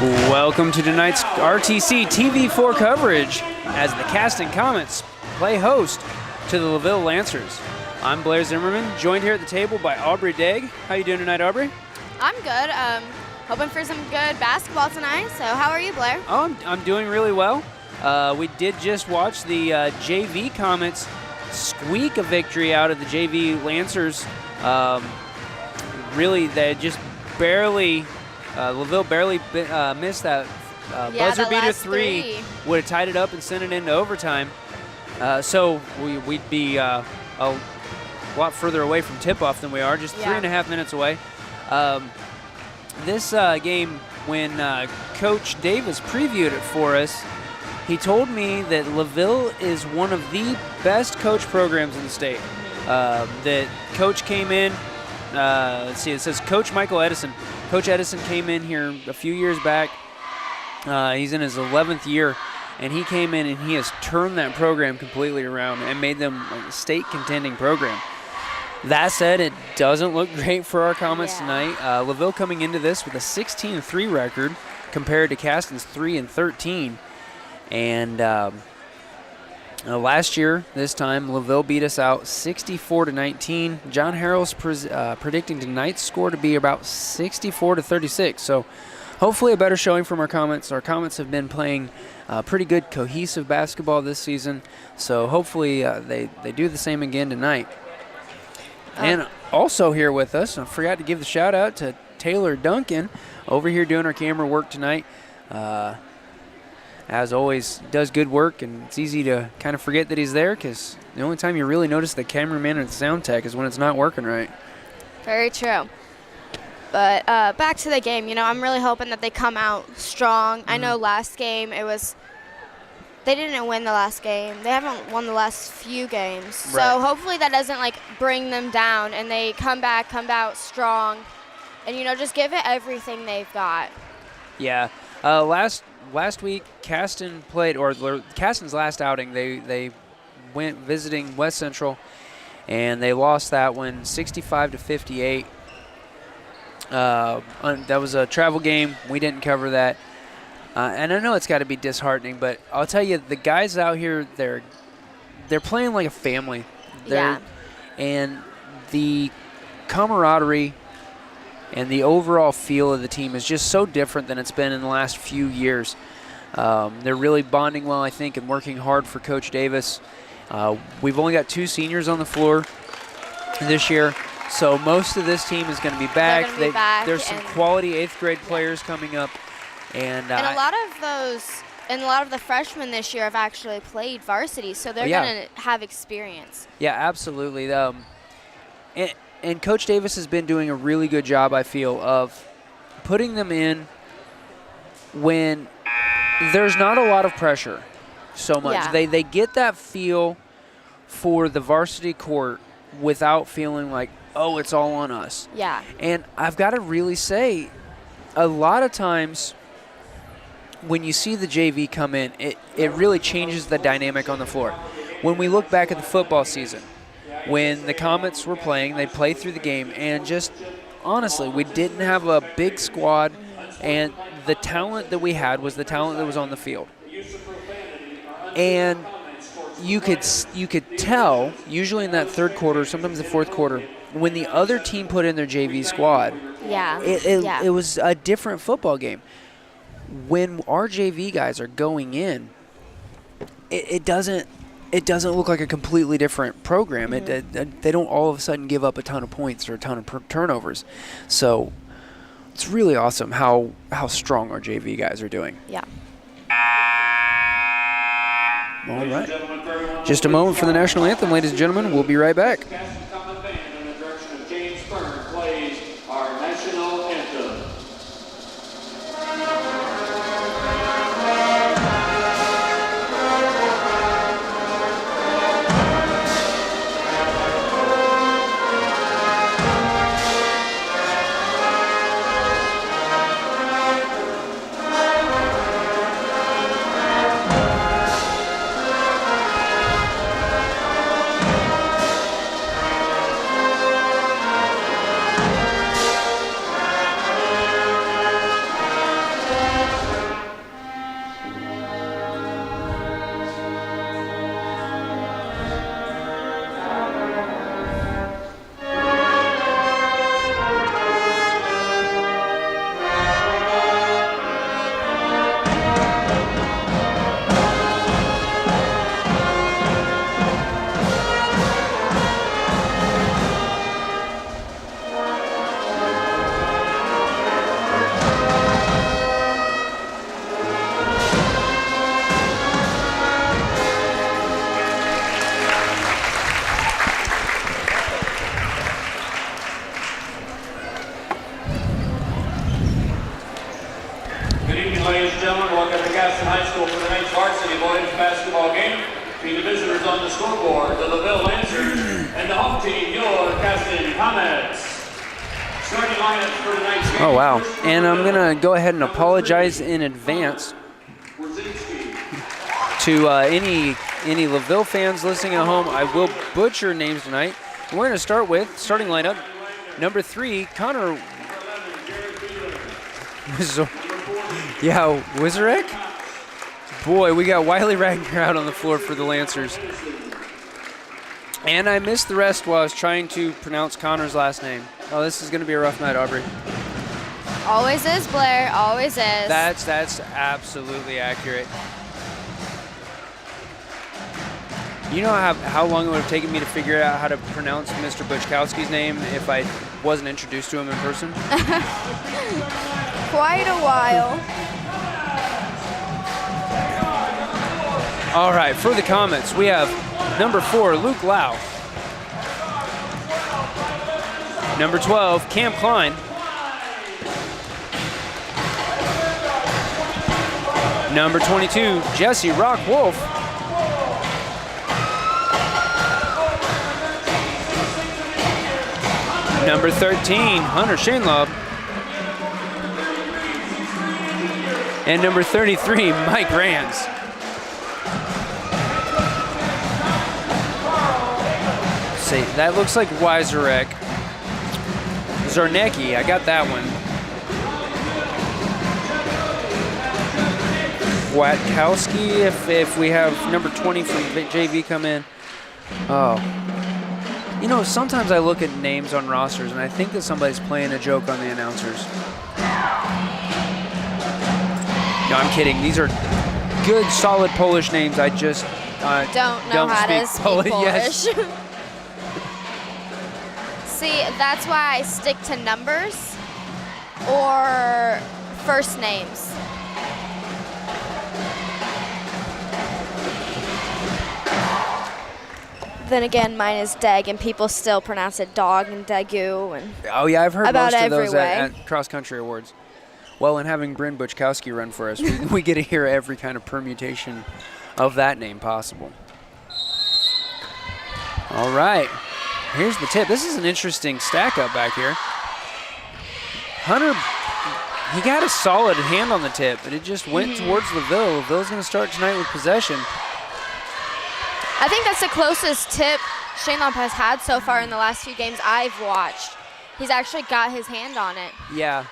Welcome to tonight's RTC TV4 coverage as the Caston Comets play host to the LaVille Lancers. I'm Blair Zimmerman, joined here at the table by Aubrey Degg. How you doing tonight, Aubrey? I'm good. Hoping for some good basketball tonight. So how are you, Blair? Oh, I'm doing really well. We did just watch the JV Comets squeak a victory out of the JV Lancers. Really, they just barely, LaVille barely missed that buzzer beater three. Would have tied it up and sent it into overtime. So we'd be a lot further away from tip-off than we are, just 3.5 minutes away. This game, when Coach Davis previewed it for us, he told me that LaVille is one of the best coach programs in the state. That coach came in, let's see, it says Coach Michael Edison. Coach Edison came in here a few years back. He's in his 11th year, and he came in and he has turned that program completely around and made them a state contending program. That said, it doesn't look great for our Comets tonight. LaVille coming into this with a 16-3 record compared to Caston's 3-13. And last year, this time, LaVille beat us out 64-19. John Harrell's predicting tonight's score to be about 64-36. So hopefully a better showing from our Comets. Our Comets have been playing pretty good cohesive basketball this season. So hopefully they do the same again tonight. And also here with us, I forgot to give the shout out to Taylor Duncan over here doing our camera work tonight. As always, does good work, and it's easy to kind of forget that he's there because the only time you really notice the cameraman and the sound tech is when it's not working right. Very true. But back to the game, I'm really hoping that they come out strong. I know last game they didn't win the last game. They haven't won the last few games. Right. So hopefully that doesn't bring them down and they come out strong and just give it everything they've got. Yeah. Last week, Caston played, or Caston's last outing, they went visiting West Central, and they lost that one 65-58. That was a travel game. We didn't cover that. And I know it's got to be disheartening, but I'll tell you, the guys out here, they're playing like a family. And the camaraderie and the overall feel of the team is just so different than it's been in the last few years. They're really bonding well, I think, and working hard for Coach Davis. We've only got 2 seniors on the floor this year, so most of this team is going to be back. There's some quality 8th grade players coming up. And a lot of the freshmen this year have actually played varsity, so they're going to have experience. Yeah, absolutely. And Coach Davis has been doing a really good job, I feel, of putting them in when there's not a lot of pressure so much. Yeah. They get that feel for the varsity court without feeling like, oh, it's all on us. Yeah. And I've got to really say, a lot of times when you see the JV come in, it really changes the dynamic on the floor. When we look back at the football season, when the Comets were playing, they played through the game, and just honestly, we didn't have a big squad, and the talent that we had was the talent that was on the field. And you could tell, usually in that third quarter, sometimes the fourth quarter, when the other team put in their JV squad, it was a different football game. When our JV guys are going in, it doesn't look like a completely different program. They don't all of a sudden give up a ton of points or a ton of turnovers. So it's really awesome how strong our JV guys are doing. Yeah. All right. Just a moment for the national anthem, ladies and gentlemen. We'll be right back. Caston High School for tonight's varsity boys basketball game. Between the visitors on the scoreboard, the LaVille Lancers, and the home team, your Caston Comets. Starting lineups for tonight's game. Oh, wow. And I'm going to go ahead and apologize in advance to any LaVille fans listening at home. I will butcher names tonight. And we're going to start with starting lineup. Number 3, Connor. Yeah, Wizarek? Boy, we got Wiley Ragnar out on the floor for the Lancers. And I missed the rest while I was trying to pronounce Connor's last name. Oh, this is going to be a rough night, Aubrey. Always is, Blair. Always is. That's absolutely accurate. You know how long it would have taken me to figure out how to pronounce Mr. Butchkowski's name if I wasn't introduced to him in person? Quite a while. All right, for the Comets, we have number 4, Luke Lau. Number 12, Cam Klein. Number 22, Jesse Rock Wolf. Number 13, Hunter Shainlob. And number 33, Mike Rands. See, that looks like Wizarek. Zarnecki, I got that one. Watkowski, if we have number 20 from JV come in. Oh. You know, sometimes I look at names on rosters and I think that somebody's playing a joke on the announcers. No, I'm kidding. These are good, solid Polish names. I just don't know how to speak Polish. Yes. See, that's why I stick to numbers or first names. Then again, mine is Deg, and people still pronounce it dog and Dagu. And oh, yeah, I've heard about most of every those at cross-country awards. Well, and having Bryn Butchkowski run for us, we get to hear every kind of permutation of that name possible. All right, here's the tip. This is an interesting stack up back here. Hunter, he got a solid hand on the tip, but it just went towards LaVille. LaVille's going to start tonight with possession. I think that's the closest tip Shainlob has had so far in the last few games I've watched. He's actually got his hand on it. Yeah.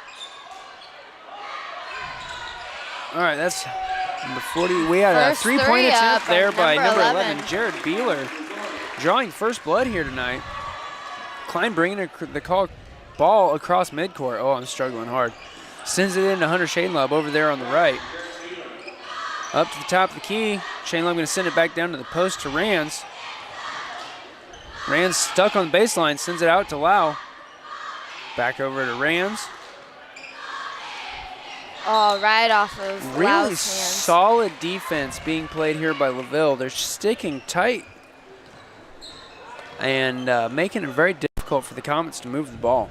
All right, that's number 40. We had a three-point attempt there by number 11, Jared Beeler, drawing first blood here tonight. Klein bringing the ball across midcourt. Oh, I'm struggling hard. Sends it in to Hunter Shainlob over there on the right. Up to the top of the key. Shainlob going to send it back down to the post to Rands. Rands stuck on the baseline, sends it out to Lau. Back over to Rands. Oh, right off of Really Lau's hands. solid defense being played here by LaVille. They're sticking tight and making it very difficult for the Comets to move the ball.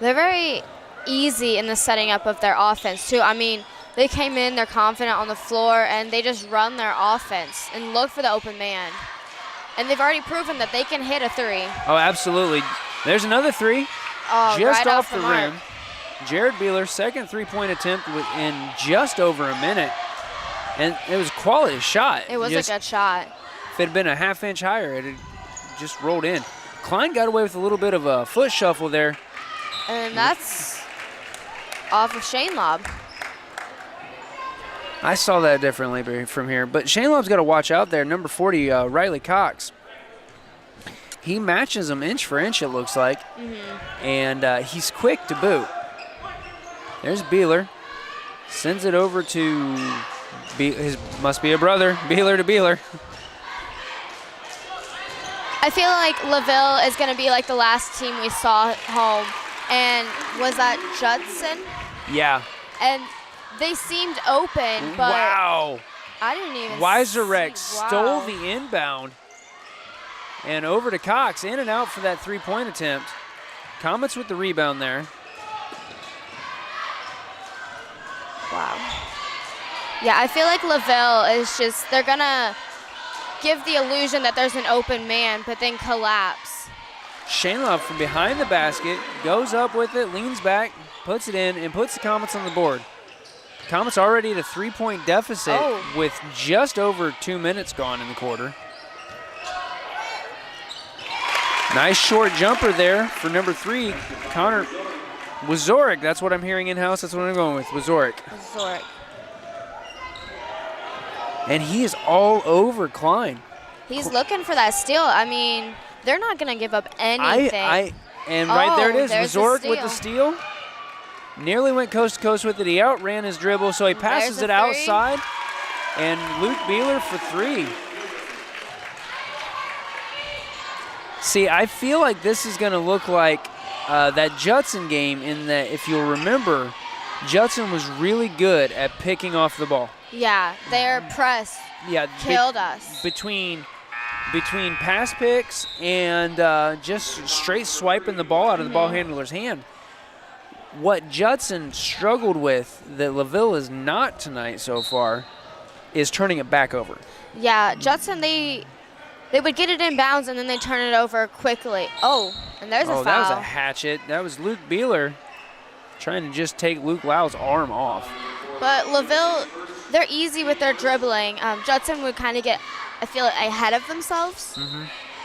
They're very easy in the setting up of their offense, too. I mean, they came in, they're confident on the floor, and they just run their offense and look for the open man. And they've already proven that they can hit a three. Oh, absolutely. There's another three. Oh, just right off the mark. rim. Jared Beeler, second three-point attempt in just over a minute. And it was a quality shot. It was a good shot. If it had been a half-inch higher, it had just rolled in. Klein got away with a little bit of a foot shuffle there. And that's off of Shainlob. I saw that differently from here. But Shainlob's got to watch out there. Number 40, Riley Cox. He matches him inch for inch, it looks like. And he's quick to boot. There's Beeler. Sends it over to his must be a brother, Beeler to Beeler. I feel like LaVille is going to be like the last team we saw at home. And was that Judson? Yeah. And they seemed open, but wow. I didn't even Wizarek see. Wow. stole the inbound. And over to Cox, in and out for that three-point attempt. Comets with the rebound there. Wow. Yeah, I feel like LaVille is just, they're going to give the illusion that there's an open man, but then collapse. Shainlaub from behind the basket, goes up with it, leans back, puts it in, and puts the Comets on the board. Comets already at a 3-point deficit with just over 2 minutes gone in the quarter. Nice short jumper there for number 3, Connor Wazorek. That's what I'm hearing in-house. That's what I'm going with, Wazorek. And he is all over Klein. He's looking for that steal. I mean, they're not going to give up anything. And right there it is, Wazorek with the steal. Nearly went coast to coast with it. He outran his dribble, so he passes it outside. And Luke Beeler for 3. See, I feel like this is going to look like that Judson game in that, if you'll remember, Judson was really good at picking off the ball. Yeah, their press killed us. Between pass picks and just straight swiping the ball out of the ball handler's hand. What Judson struggled with that LaVille is not tonight so far is turning it back over. Yeah, Judson, they would get it in bounds and then they turn it over quickly. Oh, and there's a foul. That was a hatchet. That was Luke Beeler trying to just take Luke Lau's arm off. But LaVille, they're easy with their dribbling. Judson would kind of get, I feel, ahead of themselves.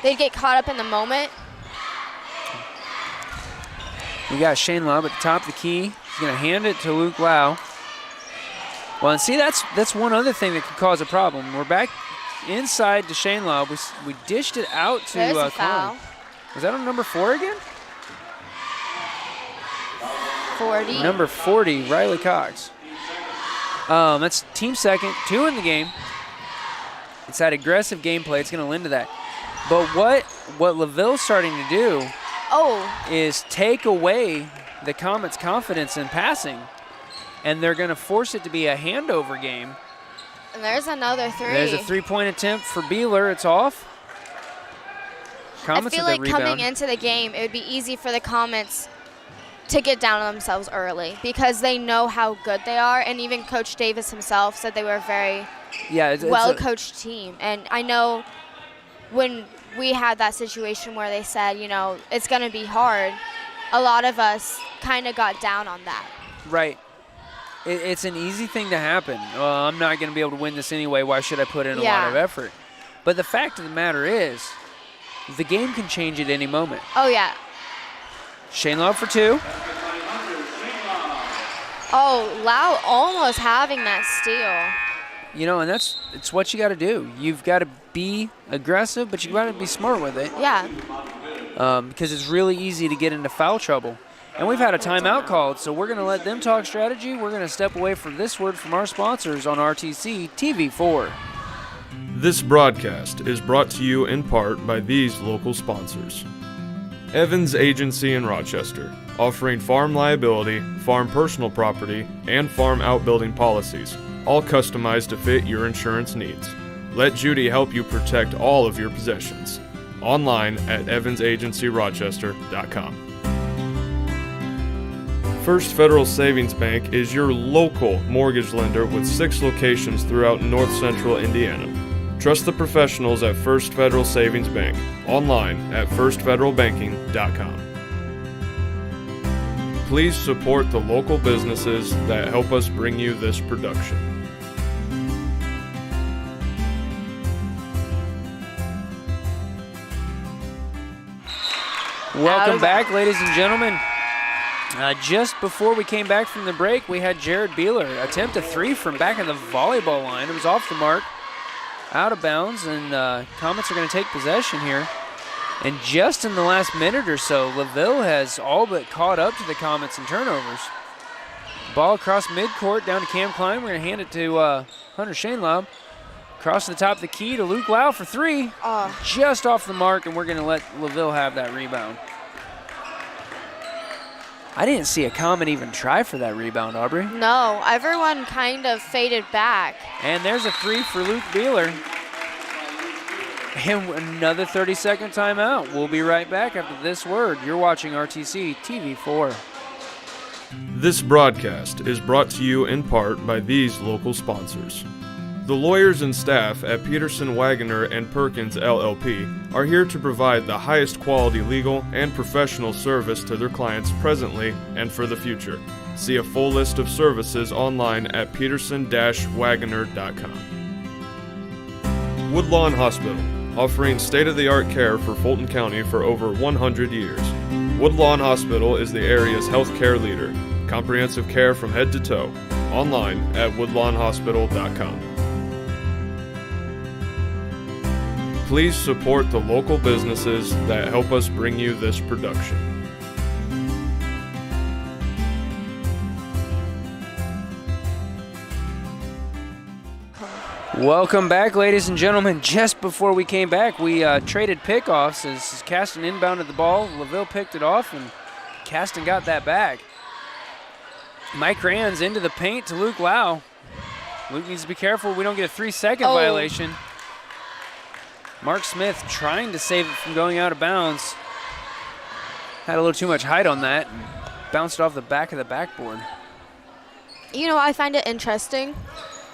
They'd get caught up in the moment. We got Shainlaub at the top of the key. He's going to hand it to Luke Lau. Well, and see, that's one other thing that could cause a problem. We're back inside to Shainlaub. We dished it out to There's a foul. Was that on number 4 again? 40. Number 40, Riley Cox. That's team second, 2 in the game. It's that aggressive gameplay. It's going to lend to that. But what LaVille's starting to do is take away the Comets' confidence in passing, and they're going to force it to be a handover game. And there's another 3. There's a 3-point attempt for Beeler. It's off. Comets I feel with the like rebound. coming into the game, it would be easy for the Comets to get down on themselves early because they know how good they are, and even Coach Davis himself said they were a very well-coached team. And I know when we had that situation where they said, you know, it's going to be hard, a lot of us kind of got down on that. Right. It's an easy thing to happen. Well, I'm not going to be able to win this anyway. Why should I put in a lot of effort? But the fact of the matter is, the game can change at any moment. Oh, yeah. Shainlaub for 2. Oh, Lau almost having that steal. You know, and it's what you got to do. You've got to be aggressive, but you've got to be smart with it. Yeah. Because it's really easy to get into foul trouble. And we've had a timeout called, so we're going to let them talk strategy. We're going to step away from this word from our sponsors on RTC TV4. This broadcast is brought to you in part by these local sponsors. Evans Agency in Rochester, offering farm liability, farm personal property, and farm outbuilding policies, all customized to fit your insurance needs. Let Judy help you protect all of your possessions. Online at evansagencyrochester.com. First Federal Savings Bank is your local mortgage lender with 6 locations throughout North Central Indiana. Trust the professionals at First Federal Savings Bank. Online at firstfederalbanking.com. Please support the local businesses that help us bring you this production. Welcome back, ladies and gentlemen. Just before we came back from the break, we had Jared Beeler attempt a 3 from back of the volleyball line. It was off the mark, out of bounds, and Comets are going to take possession here. And just in the last minute or so, LaVille has all but caught up to the Comets in turnovers. Ball across midcourt down to Cam Klein. We're going to hand it to Hunter Shainlaub. Across the top of the key to Luke Lau for 3. Just off the mark, and we're going to let LaVille have that rebound. I didn't see a Comet even try for that rebound, Aubrey. No, everyone kind of faded back. And there's a 3 for Luke Beeler. And another 30-second timeout. We'll be right back after this word. You're watching RTC TV4. This broadcast is brought to you in part by these local sponsors. The lawyers and staff at Peterson, Wagoner & Perkins LLP are here to provide the highest quality legal and professional service to their clients presently and for the future. See a full list of services online at peterson-wagoner.com. Woodlawn Hospital, offering state-of-the-art care for Fulton County for over 100 years. Woodlawn Hospital is the area's healthcare leader. Comprehensive care from head to toe. Online at woodlawnhospital.com. Please support the local businesses that help us bring you this production. Welcome back, ladies and gentlemen. Just before we came back, we traded pickoffs as Caston inbounded the ball. LaVille picked it off, and Caston got that back. Mike Rands into the paint to Luke Lau. Luke needs to be careful we don't get a 3-second violation. Mark Smith trying to save it from going out of bounds. Had a little too much height on that and bounced off the back of the backboard. You know, I find it interesting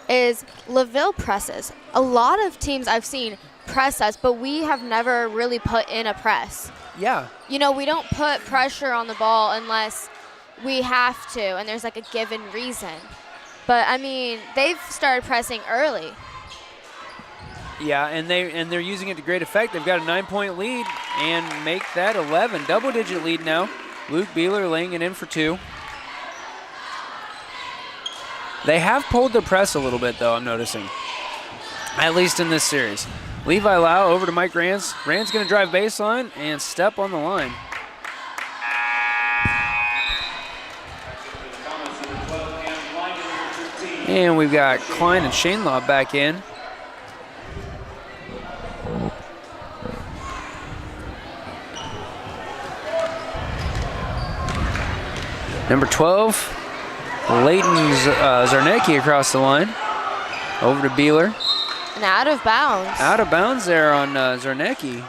is LaVille presses. A lot of teams I've seen press us, but we have never really put in a press. Yeah. You know, we don't put pressure on the ball unless we have to, and there's like a given reason. But I mean, they've started pressing early. Yeah, and they're using it to great effect. They've got a 9-point lead and make that 11. Double-digit lead now. Luke Beeler laying it in for 2. They have pulled the press a little bit, though, I'm noticing, at least in this series. Levi Lau over to Mike Rands. Rands going to drive baseline and step on the line. And we've got Klein and Shainlaw back in. Number 12, Leighton Zarnecki across the line. Over to Beeler. And out of bounds. Out of bounds there on Zarnecki.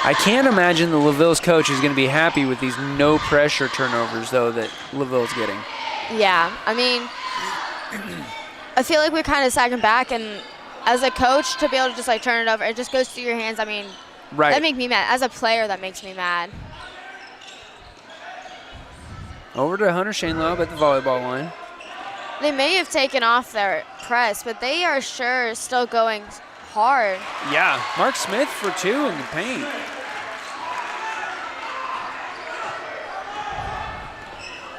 I can't imagine the LaVille's coach is going to be happy with these no pressure turnovers, though, that LaVille's getting. Yeah, I mean, I feel like we're kind of sagging back, and as a coach, to be able to just like turn it over, it just goes through your hands. I mean, right. That makes me mad. As a player, that makes me mad. Over to Hunter Shainlaw at the volleyball line. They may have taken off their press, but they are sure still going hard. Yeah, Mark Smith for 2 in the paint.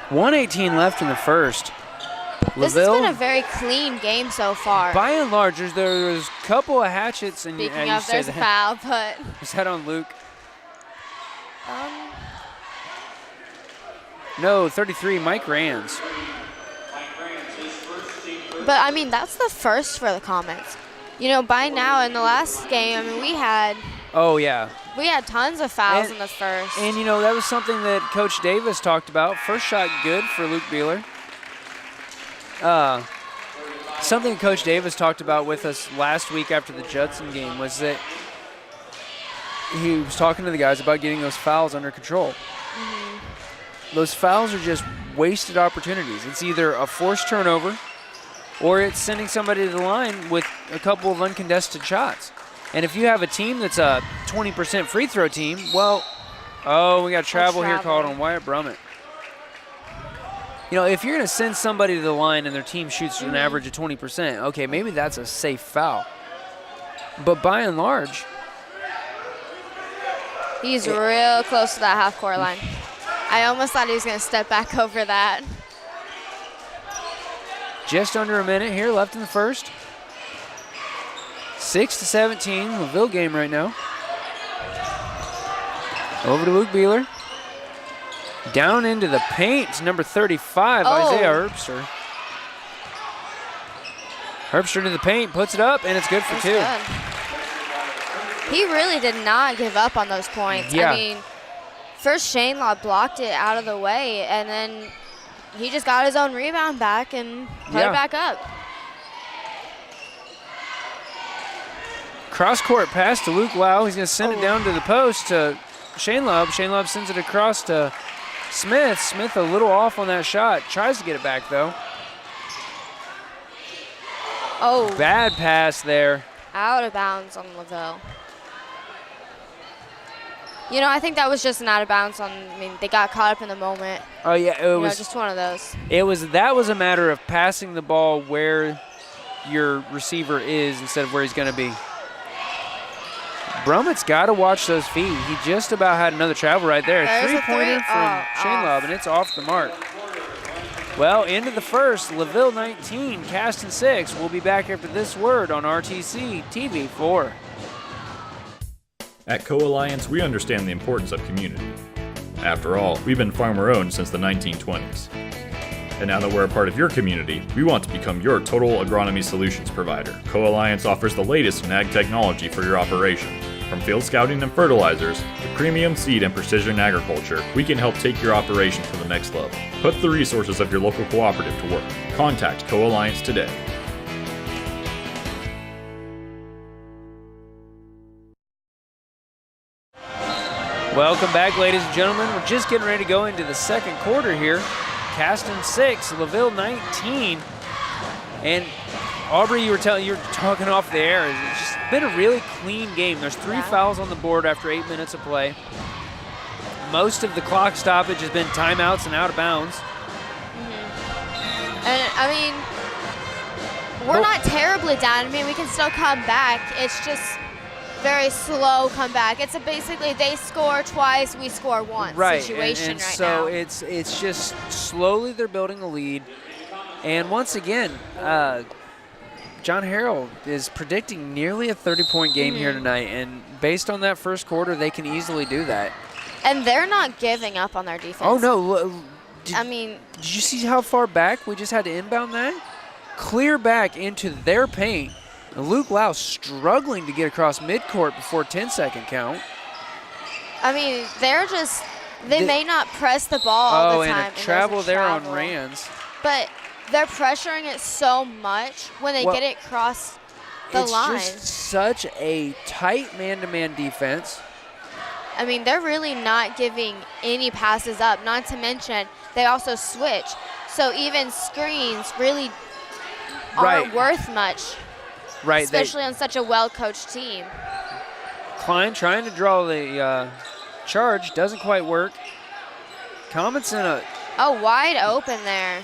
.118 left in the first. This has been a very clean game so far. By and large, there was a couple of hatchets. And Speaking of, there's a foul, but... Was that on Luke? No, 33, Mike Rands. But, I mean, that's the first for the Comets. You know, by now in the last game, I mean, we had... Oh, yeah. We had tons of fouls in the first. And, you know, that was something that Coach Davis talked about. First shot good for Luke Beeler. Something Coach Davis talked about with us last week after the Judson game was that he was talking to the guys about getting those fouls under control. Mm-hmm. Those fouls are just wasted opportunities. It's either a forced turnover or it's sending somebody to the line with a couple of uncontested shots. And if you have a team that's a 20% free throw team, well, we got travel here called on Wyatt Brummett. You know, if you're going to send somebody to the line and their team shoots an average of 20%, okay, maybe that's a safe foul. But by and large, he's real close to that half-court line. I almost thought he was going to step back over that. Just under a minute here left in the first. 6-17, LaVille game right now. Over to Luke Beeler. Down into the paint, number 35, Isaiah Herbster. Herbster to the paint, puts it up, and it's good for 2. Good. He really did not give up on those points. Yeah. I mean, first Shainlaw blocked it out of the way, and then he just got his own rebound back and put it back up. Cross-court pass to Luke Lau. He's going to send it down to the post to Shane Love. Shane Love sends it across to Smith. Smith a little off on that shot. Tries to get it back, though. Oh. Bad pass there. Out of bounds on LaVille. You know, I think that was just an out of bounds on, I mean, they got caught up in the moment. Oh, yeah, it was just one of those. That was a matter of passing the ball where your receiver is instead of where he's going to be. Brummett's got to watch those feet. He just about had another travel right there. Three-pointer from Shane Love, and it's off the mark. Well, into the first, LaVille 19, Caston 6. We'll be back after this word on RTC TV 4. At Co-Alliance, we understand the importance of community. After all, we've been farmer-owned since the 1920s. And now that we're a part of your community, we want to become your total agronomy solutions provider. Co-Alliance offers the latest in ag technology for your operation. From field scouting and fertilizers to premium seed and precision agriculture, we can help take your operation to the next level. Put the resources of your local cooperative to work. Contact Co-Alliance today. Welcome back, ladies and gentlemen. We're just getting ready to go into the second quarter here. Caston 6, LaVille 19. And Aubrey, you were talking off the air. It's just been a really clean game. There's 3 fouls on the board after 8 minutes of play. Most of the clock stoppage has been timeouts and out of bounds. And I mean, we're not terribly down. I mean, we can still come back. It's just very slow comeback. It's basically they score twice, we score once situation and right so now. it's just slowly they're building a lead. And once again, John Harrell is predicting nearly a 30-point game here tonight, and based on that first quarter, they can easily do that. And they're not giving up on their defense. Oh, no. I mean, did you see how far back we just had to inbound that? Clear back into their paint. And Luke Lau struggling to get across midcourt before 10-second count. I mean, they may not press the ball all the time. And a travel there on Rands. But they're pressuring it so much when they get it across the line. It's just such a tight man-to-man defense. I mean, they're really not giving any passes up, not to mention they also switch. So even screens really aren't worth much. Right. Especially on such a well-coached team. Klein trying to draw the charge. Doesn't quite work. Comets in a... Oh, wide open there.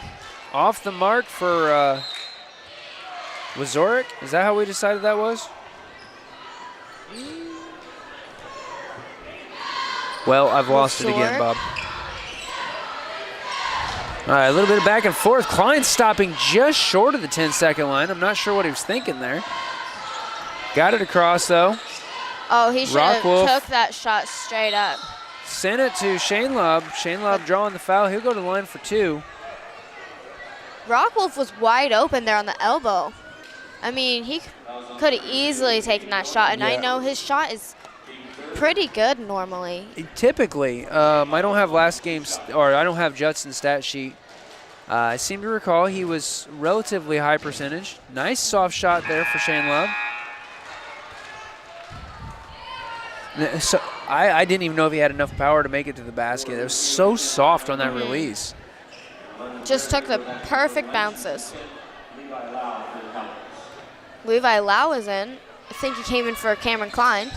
Off the mark for Wazorek. Is that how we decided that was? Well, I've lost it again, Bob. All right, a little bit of back and forth. Klein stopping just short of the 10-second line. I'm not sure what he was thinking there. Got it across, though. Oh, he should have took that shot straight up. Sent it to Shane Love. Shane Love drawing the foul. He'll go to the line for 2. Rockwolf was wide open there on the elbow. I mean, he could have easily taken that shot, and I know his shot is pretty good normally. Typically, I don't have I don't have Judson's stat sheet. I seem to recall he was relatively high percentage. Nice soft shot there for Shane Love. So I didn't even know if he had enough power to make it to the basket. It was so soft on that release. Just took the perfect bounces. Levi Lau is in. I think he came in for Cameron Klein.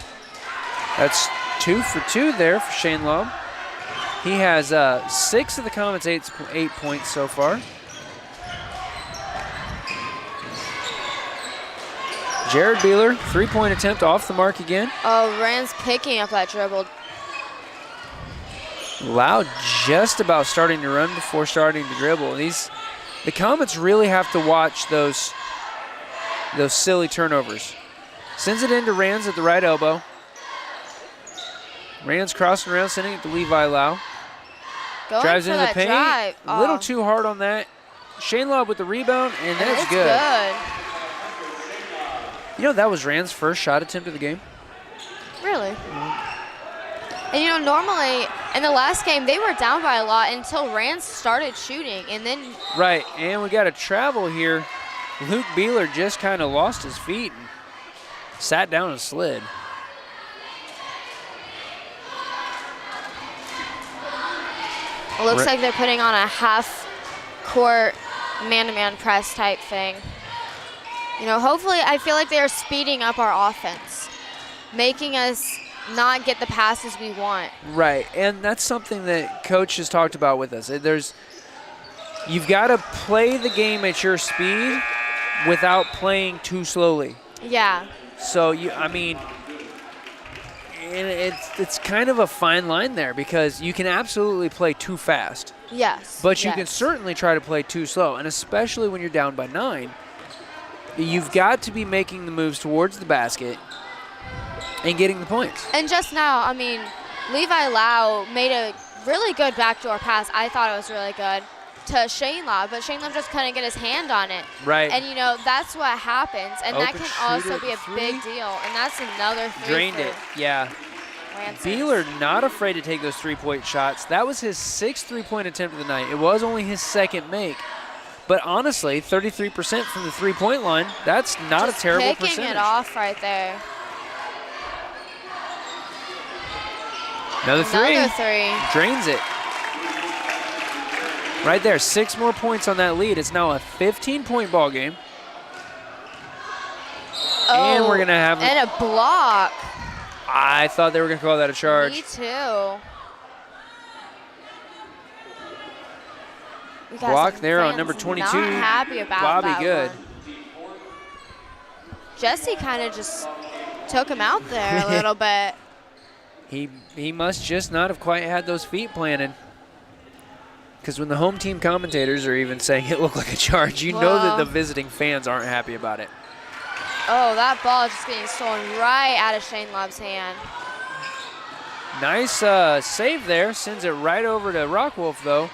That's 2 for 2 there for Shane Love. He has 6 of the Comets' 8 points so far. Jared Beeler, 3-point attempt off the mark again. Oh, Rand's picking up that dribble. Lau just about starting to run before starting to dribble. The Comets really have to watch those silly turnovers. Sends it into Rands at the right elbow. Rands crossing around, sending it to Levi Lau. Drives into the paint. A little too hard on that. Shane Love with the rebound, and that's good. You know, that was Rand's first shot attempt of the game. Really? And, you know, normally in the last game, they were down by a lot until Rand started shooting, and then... Right, and we got a travel here. Luke Beeler just kind of lost his feet. Sat down and slid. It looks like they're putting on a half-court man-to-man press type thing. You know, hopefully, I feel like they are speeding up our offense, making us not get the passes we want. Right, and that's something that Coach has talked about with us. You've got to play the game at your speed without playing too slowly. Yeah. So, it's kind of a fine line there because you can absolutely play too fast. Yes. But you can certainly try to play too slow, and especially when you're down by 9, you've got to be making the moves towards the basket and getting the points. And just now, I mean, Levi Lau made a really good backdoor pass. I thought it was really good to Shane Lobb, but Shane Lobb just couldn't get his hand on it. Right. And, you know, that's what happens, and that Open can shooter also be a big deal, and that's another three. Drained it, yeah. Beeler not afraid to take those three-point shots. That was his 6th three-point attempt of the night. It was only his 2nd make. But honestly, 33% from the three-point line, that's not just a terrible picking percentage. It off right there. Another three. Drains it. Right there, 6 more points on that lead. It's now a 15-point ball game. And we're going to have and a block. I thought they were going to call that a charge. Me too. Block there on number 22. Not happy about Bobby that Good. One. Jesse kind of just took him out there a little bit. He must just not have quite had those feet planted. Because when the home team commentators are even saying it looked like a charge, you know that the visiting fans aren't happy about it. Oh, that ball is just getting stolen right out of Shane Lobb's hand. Nice save there. Sends it right over to Rockwolf, though.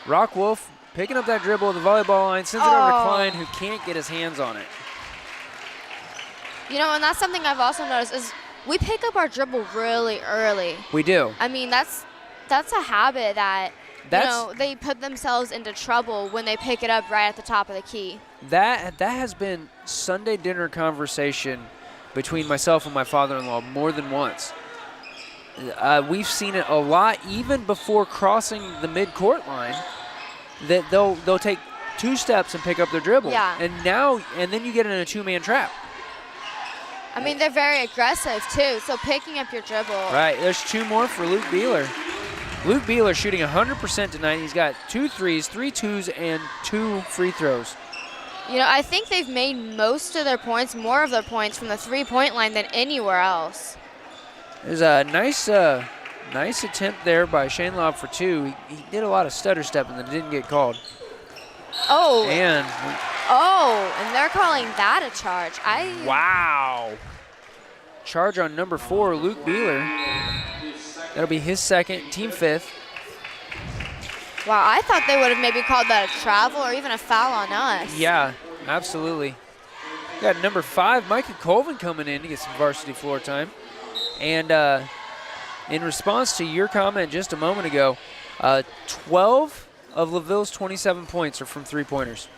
Rockwolf picking up that dribble at the volleyball line, sends it over to Klein, who can't get his hands on it. You know, and that's something I've also noticed is we pick up our dribble really early. We do. I mean, that's a habit that, you know, they put themselves into trouble when they pick it up right at the top of the key. That has been Sunday dinner conversation between myself and my father-in-law more than once. We've seen it a lot, even before crossing the mid-court line, that they'll take 2 steps and pick up their dribble. Yeah. And then you get in a 2-man trap. I mean, they're very aggressive, too, so picking up your dribble. Right, there's 2 more for Luke Beeler. Luke Beeler shooting 100% tonight. He's got 2 threes, 3 twos, and 2 free throws. You know, I think they've made most of their points, more of their points, from the three-point line than anywhere else. There's a nice attempt there by Shane Lobb for 2. He did a lot of stutter stepping that didn't get called. Oh. And they're calling that a charge. Wow. Charge on number 4, Luke Beeler. That'll be his 2nd, team 5th. Wow, I thought they would have maybe called that a travel or even a foul on us. Yeah, absolutely. Got number 5, Micah Colvin, coming in to get some varsity floor time. And in response to your comment just a moment ago, 12 of LaVille's 27 points are from three-pointers.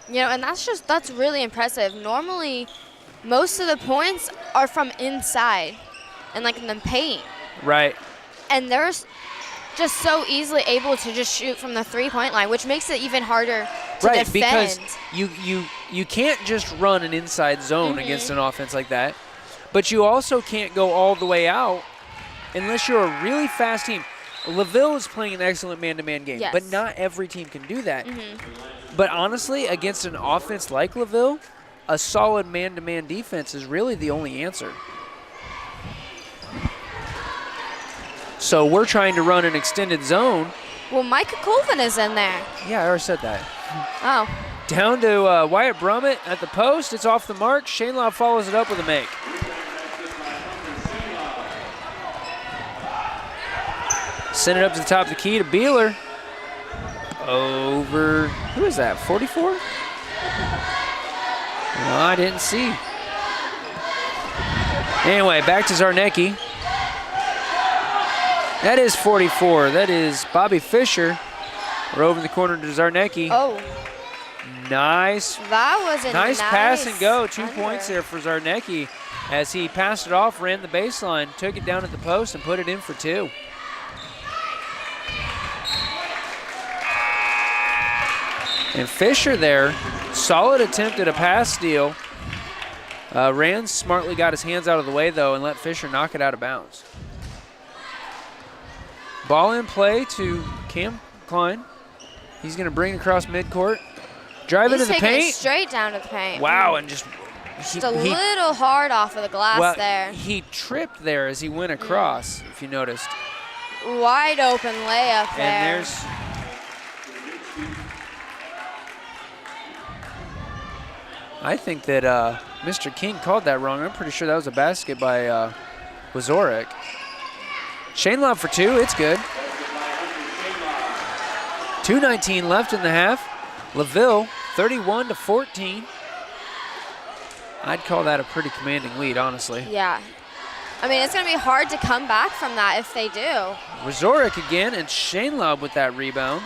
You know, and that's really impressive. Normally, most of the points are from inside and like in the paint. Right. And they're just so easily able to just shoot from the three-point line, which makes it even harder to defend. Right, because you can't just run an inside zone against an offense like that, but you also can't go all the way out unless you're a really fast team. LaVille is playing an excellent man-to-man game, but not every team can do that. But honestly, against an offense like LaVille, a solid man-to-man defense is really the only answer. So we're trying to run an extended zone. Well, Micah Colvin is in there. Yeah, I already said that. Oh. Down to Wyatt Brummett at the post. It's off the mark. Shane Lobb follows it up with a make. Send it up to the top of the key to Beeler. Over, who is that, 44? No, I didn't see. Anyway, back to Zarnecki. That is 44. That is Bobby Fisher. We're over in the corner to Zarnecki. Oh. Nice. That was a nice pass and go. 2 points there for Zarnecki. as he passed it off, ran the baseline, took it down at the post, and put it in for 2. And Fisher there, solid attempt at a pass steal. Rand smartly got his hands out of the way, though, and let Fisher knock it out of bounds. Ball in play to Cam Klein. He's going to bring it across midcourt. Drive into the paint. He's taking it straight down to the paint. Wow, and just a little hard off of the glass there. He tripped there as he went across, if you noticed. Wide open layup there. And there's I think that Mr. King called that wrong. I'm pretty sure that was a basket by Wazorek. Shane Lobb for 2. It's good. 2:19 left in the half. LaVille 31-14. I'd call that a pretty commanding lead, honestly. Yeah. I mean, it's going to be hard to come back from that if they do. Wazorek again, and Shane Lobb with that rebound.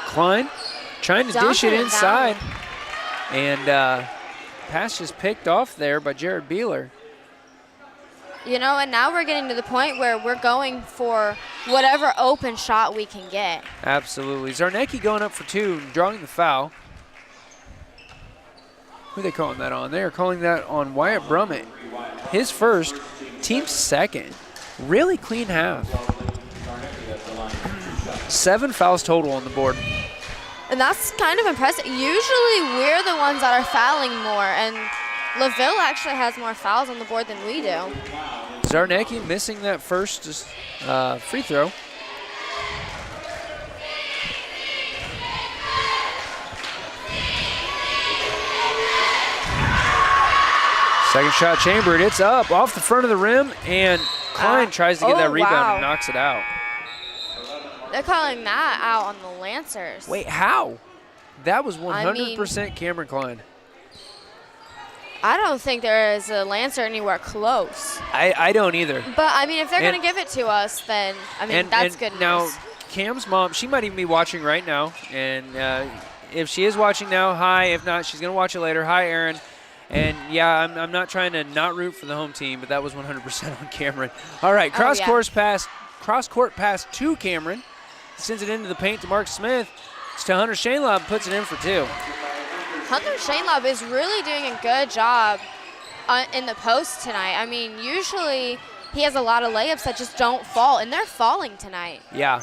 Klein trying to dish it inside. And pass just picked off there by Jared Beeler. You know, and now we're getting to the point where we're going for whatever open shot we can get. Absolutely. Zarnecki going up for 2, drawing the foul. Who are they calling that on? They are calling that on Wyatt Brummett. His first, team second. Really clean half. 7 fouls total on the board. And that's kind of impressive. Usually we're the ones that are fouling more, and LaVille actually has more fouls on the board than we do. Zarnecki missing that first free throw. Second shot chambered. It's up off the front of the rim, and Klein tries to get that rebound and knocks it out. They're calling that out on the Lancers. Wait, how? That was 100% Cameron Klein. I don't think there is a Lancer anywhere close. I don't either. But, I mean, if they're going to give it to us, then, I mean, that's good news. Now, Cam's mom, she might even be watching right now. And if she is watching now, hi. If not, she's going to watch it later. Hi, Aaron. And, yeah, I'm not trying to not root for the home team, but that was 100% on Cameron. All right, cross-court pass to Cameron. Sends it into the paint to Mark Smith. It's to Hunter Shanelob, puts it in for 2. Hunter Shanelob is really doing a good job in the post tonight. I mean, usually he has a lot of layups that just don't fall, and they're falling tonight. Yeah.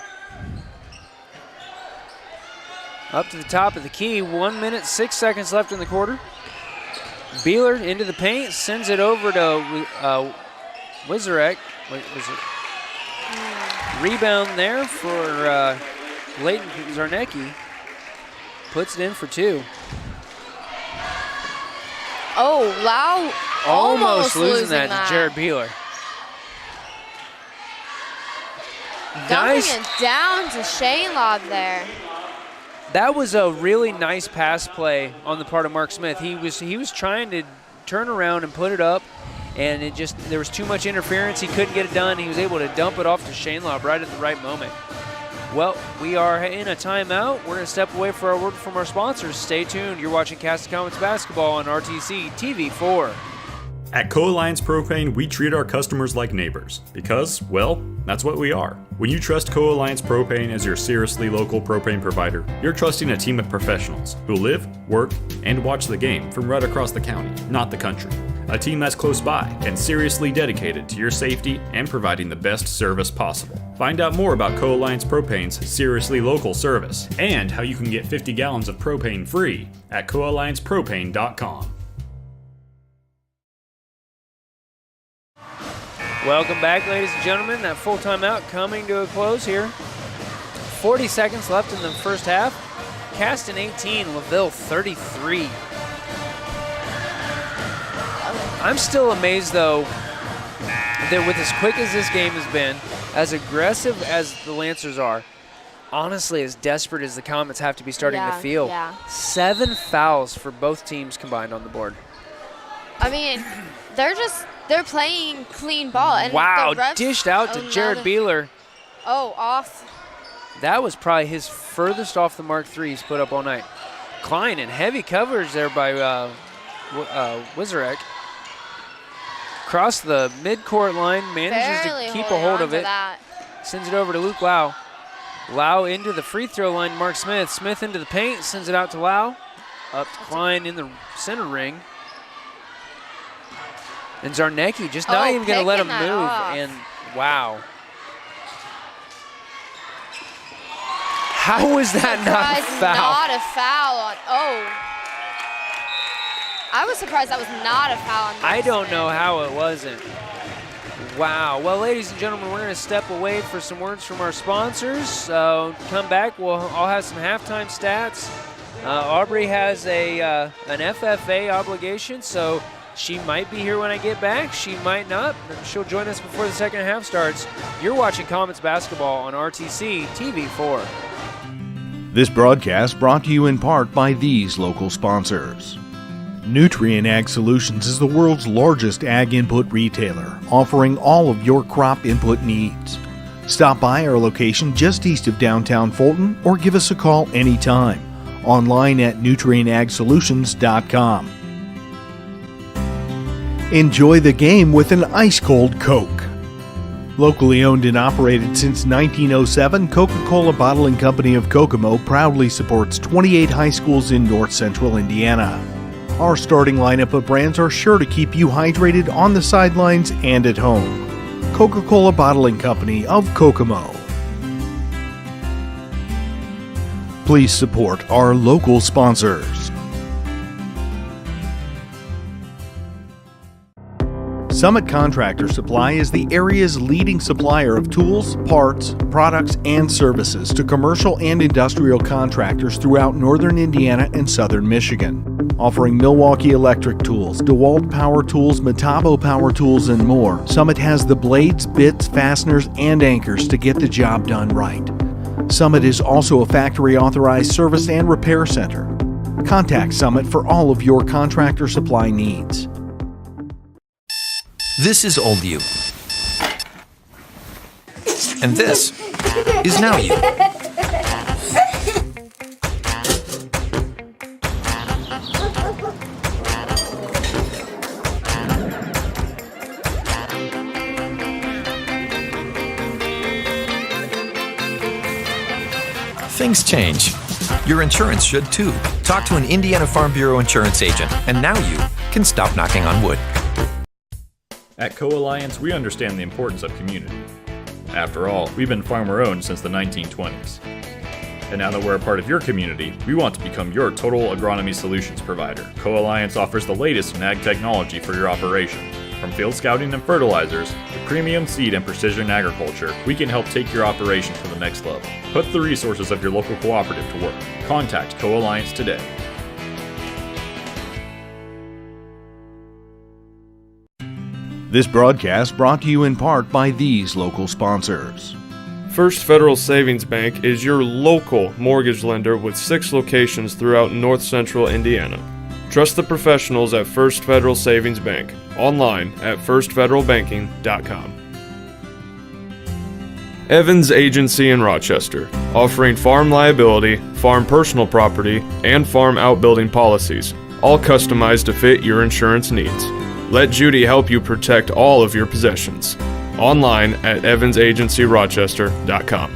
Up to the top of the key, 1 minute, 6 seconds left in the quarter. Beeler into the paint, sends it over to Wizarek. Rebound there for Leighton Zarnecki. Puts it in for 2. Oh, Lau almost losing that to Jared Beeler. Dumping it down to Shane Lobb there. That was a really nice pass play on the part of Mark Smith. He was trying to turn around and put it up, and there was too much interference. He couldn't get it done. He was able to dump it off to Shane Lobb right at the right moment. Well, we are in a timeout. We're going to step away for a word from our sponsors. Stay tuned. You're watching Caston Comets Basketball on RTC TV4. At Co-Alliance Propane, we treat our customers like neighbors because, well, that's what we are. When you trust Co-Alliance Propane as your seriously local propane provider, you're trusting a team of professionals who live, work, and watch the game from right across the county, not the country. A team that's close by and seriously dedicated to your safety and providing the best service possible. Find out more about Co-Alliance Propane's seriously local service and how you can get 50 gallons of propane free at coalliancepropane.com. Welcome back, ladies and gentlemen. That full timeout coming to a close here. 40 seconds left in the first half. Caston 18, LaVille 33. I'm still amazed, though, that with as quick as this game has been, as aggressive as the Lancers are, honestly, as desperate as the Comets have to be starting to feel. Yeah. 7 fouls for both teams combined on the board. I mean, they're playing clean ball. And wow, the refs, dished out to Jared Beeler. Oh, off. That was probably his furthest off the mark 3 he's put up all night. Klein in heavy coverage there by Wizarek. Across the midcourt line, manages Barely to keep a holding hold on of to it. that. Sends it over to Luke Lau. Lau into the free throw line, Mark Smith. Smith into the paint, sends it out to Lau. Up to Klein in the center ring. And Zarnecki just not even going to let him picking move. that off. And wow. How was that not a foul? Not a foul on. Oh. I was surprised that was not a foul on this. I don't know how it wasn't. Wow. Well, ladies and gentlemen, we're going to step away for some words from our sponsors. So come back. I'll have some halftime stats. Aubrey has an FFA obligation, so she might be here when I get back. She might not. She'll join us before the second half starts. You're watching Comets Basketball on RTC TV4. This broadcast brought to you in part by these local sponsors. Nutrien Ag Solutions is the world's largest ag input retailer, offering all of your crop input needs. Stop by our location just east of downtown Fulton or give us a call anytime. Online at nutrienagsolutions.com. Enjoy the game with an ice-cold Coke. Locally owned and operated since 1907, Coca-Cola Bottling Company of Kokomo proudly supports 28 high schools in north central Indiana. Our starting lineup of brands are sure to keep you hydrated on the sidelines and at home. Coca-Cola Bottling Company of Kokomo. Please support our local sponsors. Summit Contractor Supply is the area's leading supplier of tools, parts, products, and services to commercial and industrial contractors throughout northern Indiana and southern Michigan. Offering Milwaukee Electric Tools, DeWalt Power Tools, Metabo Power Tools, and more, Summit has the blades, bits, fasteners, and anchors to get the job done right. Summit is also a factory-authorized service and repair center. Contact Summit for all of your contractor supply needs. This is old you. And this is now you. Things change. Your insurance should too. Talk to an Indiana Farm Bureau insurance agent, and now you can stop knocking on wood. At Co-Alliance, we understand the importance of community. After all, we've been farmer-owned since the 1920s. And now that we're a part of your community, we want to become your total agronomy solutions provider. Co-Alliance offers the latest in ag technology for your operation. From field scouting and fertilizers to premium seed and precision agriculture, we can help take your operation to the next level. Put the resources of your local cooperative to work. Contact Co-Alliance today. This broadcast brought to you in part by these local sponsors. First Federal Savings Bank is your local mortgage lender with 6 locations throughout north central Indiana. Trust the professionals at First Federal Savings Bank. Online at firstfederalbanking.com. Evans Agency in Rochester, offering farm liability, farm personal property, and farm outbuilding policies, all customized to fit your insurance needs. Let Judy help you protect all of your possessions. Online at evansagencyrochester.com.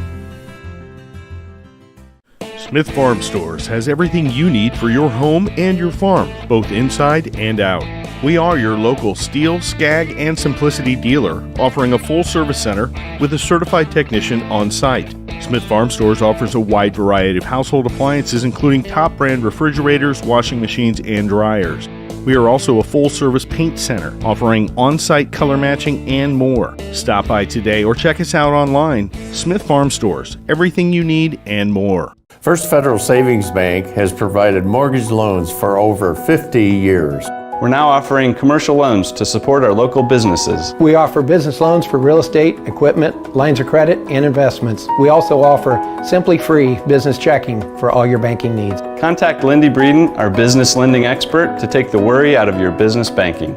Smith Farm Stores has everything you need for your home and your farm, both inside and out. We are your local Steel, Skag, and Simplicity dealer, offering a full-service center with a certified technician on site. Smith Farm Stores offers a wide variety of household appliances, including top-brand refrigerators, washing machines, and dryers. We are also a full-service paint center, offering on-site color matching and more. Stop by today or check us out online. Smith Farm Stores, everything you need and more. First Federal Savings Bank has provided mortgage loans for over 50 years. We're now offering commercial loans to support our local businesses. We offer business loans for real estate, equipment, lines of credit, and investments. We also offer Simply Free business checking for all your banking needs. Contact Lindy Breeden, our business lending expert, to take the worry out of your business banking.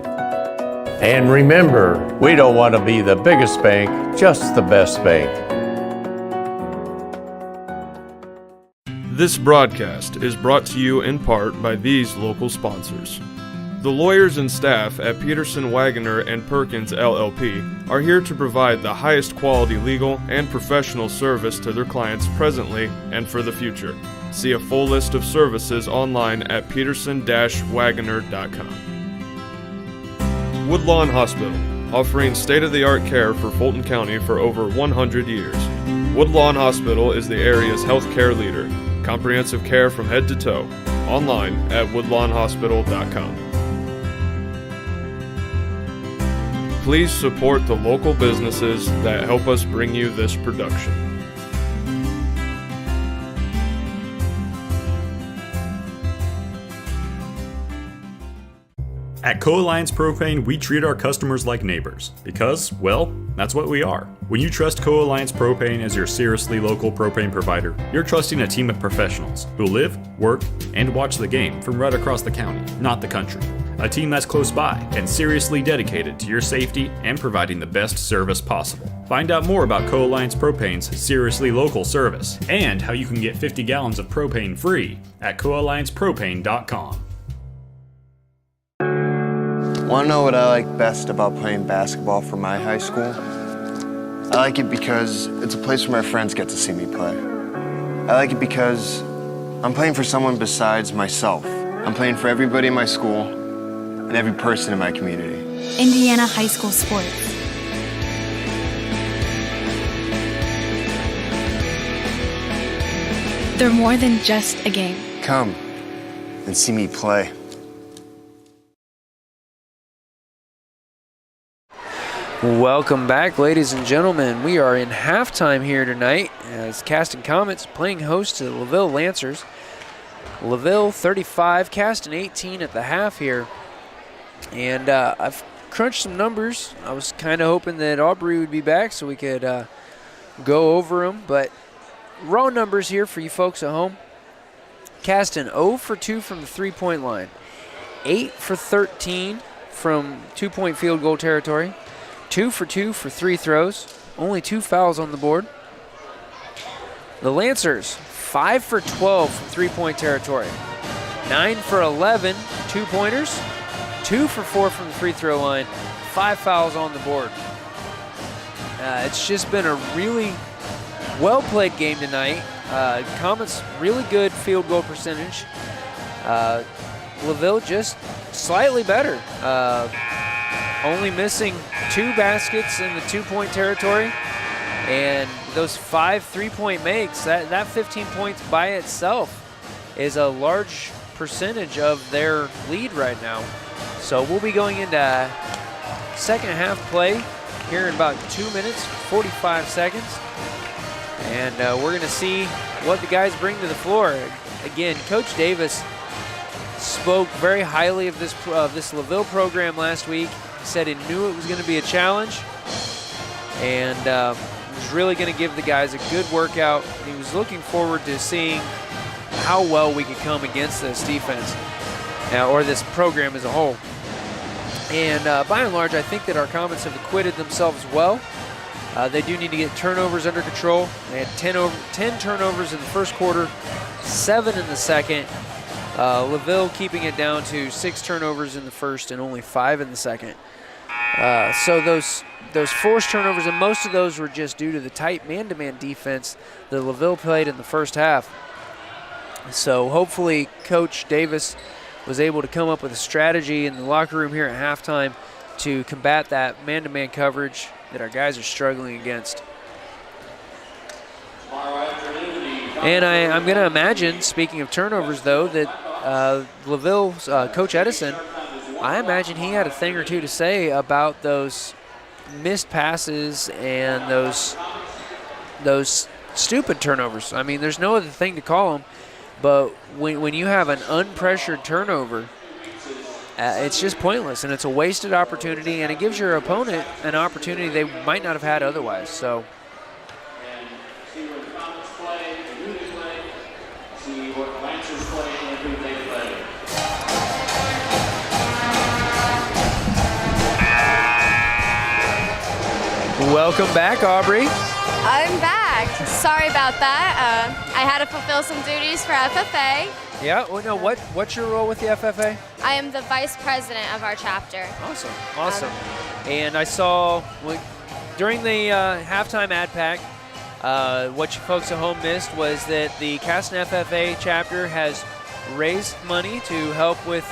And remember, we don't want to be the biggest bank, just the best bank. This broadcast is brought to you in part by these local sponsors. The lawyers and staff at Peterson, Wagoner & Perkins LLP are here to provide the highest quality legal and professional service to their clients presently and for the future. See a full list of services online at peterson-wagoner.com. Woodlawn Hospital, offering state-of-the-art care for Fulton County for over 100 years. Woodlawn Hospital is the area's healthcare leader. Comprehensive care from head to toe. Online at woodlawnhospital.com. Please support the local businesses that help us bring you this production. At Co-Alliance Propane, we treat our customers like neighbors because, well, that's what we are. When you trust Co-Alliance Propane as your seriously local propane provider, you're trusting a team of professionals who live, work, and watch the game from right across the county, not the country. A team that's close by and seriously dedicated to your safety and providing the best service possible. Find out more about Co-Alliance Propane's seriously local service and how you can get 50 gallons of propane free at coalliancepropane.com. Want to know what I like best about playing basketball for my high school? I like it because it's a place where my friends get to see me play. I like it because I'm playing for someone besides myself. I'm playing for everybody in my school and every person in my community. Indiana high school sports. They're more than just a game. Come and see me play. Welcome back, ladies and gentlemen. We are in halftime here tonight as Caston Comets playing host to the LaVille Lancers. LaVille 35, Caston 18 at the half here. And I've crunched some numbers. I was kind of hoping that Aubrey would be back so we could go over them. But raw numbers here for you folks at home. Caston 0 for 2 from the three-point line. 8 for 13 from two-point field goal territory. 2 for 2 for free throws. Only 2 fouls on the board. The Lancers, 5 for 12 from three-point territory. 9 for 11 two-pointers. 2 for 4 from the free throw line. 5 fouls on the board. It's just been a really well-played game tonight. Comets, really good field goal percentage. LaVille just slightly better. Only missing 2 baskets in the two-point territory, and those 5 three-point makes, that 15 points by itself is a large percentage of their lead right now. So we'll be going into second half play here in about 2 minutes, 45 seconds, and we're going to see what the guys bring to the floor. Again, Coach Davis spoke very highly of this LaVille program last week. Said he knew it was going to be a challenge and was really going to give the guys a good workout. He was looking forward to seeing how well we could come against this defense or this program as a whole. And by and large, I think that our Comets have acquitted themselves well. They do need to get turnovers under control. They had 10 turnovers in the first quarter, 7 in the second. LaVille keeping it down to 6 turnovers in the first and only 5 in the second. So those forced turnovers, and most of those were just due to the tight man-to-man defense that LaVille played in the first half. So hopefully Coach Davis was able to come up with a strategy in the locker room here at halftime to combat that man-to-man coverage that our guys are struggling against. And I'm going to imagine, speaking of turnovers though, that LaVille's Coach Edison, I imagine he had a thing or two to say about those missed passes and those stupid turnovers. I mean, there's no other thing to call them, but when you have an unpressured turnover, it's just pointless, and it's a wasted opportunity, and it gives your opponent an opportunity they might not have had otherwise. So. Welcome back, Aubrey. I'm back. correct. Sorry about that. I had to fulfill some duties for FFA. Yeah. Well, no. What's your role with the FFA? I am the vice president of our chapter. Awesome. And I saw during the halftime ad pack, what you folks at home missed was that the Caston FFA chapter has raised money to help with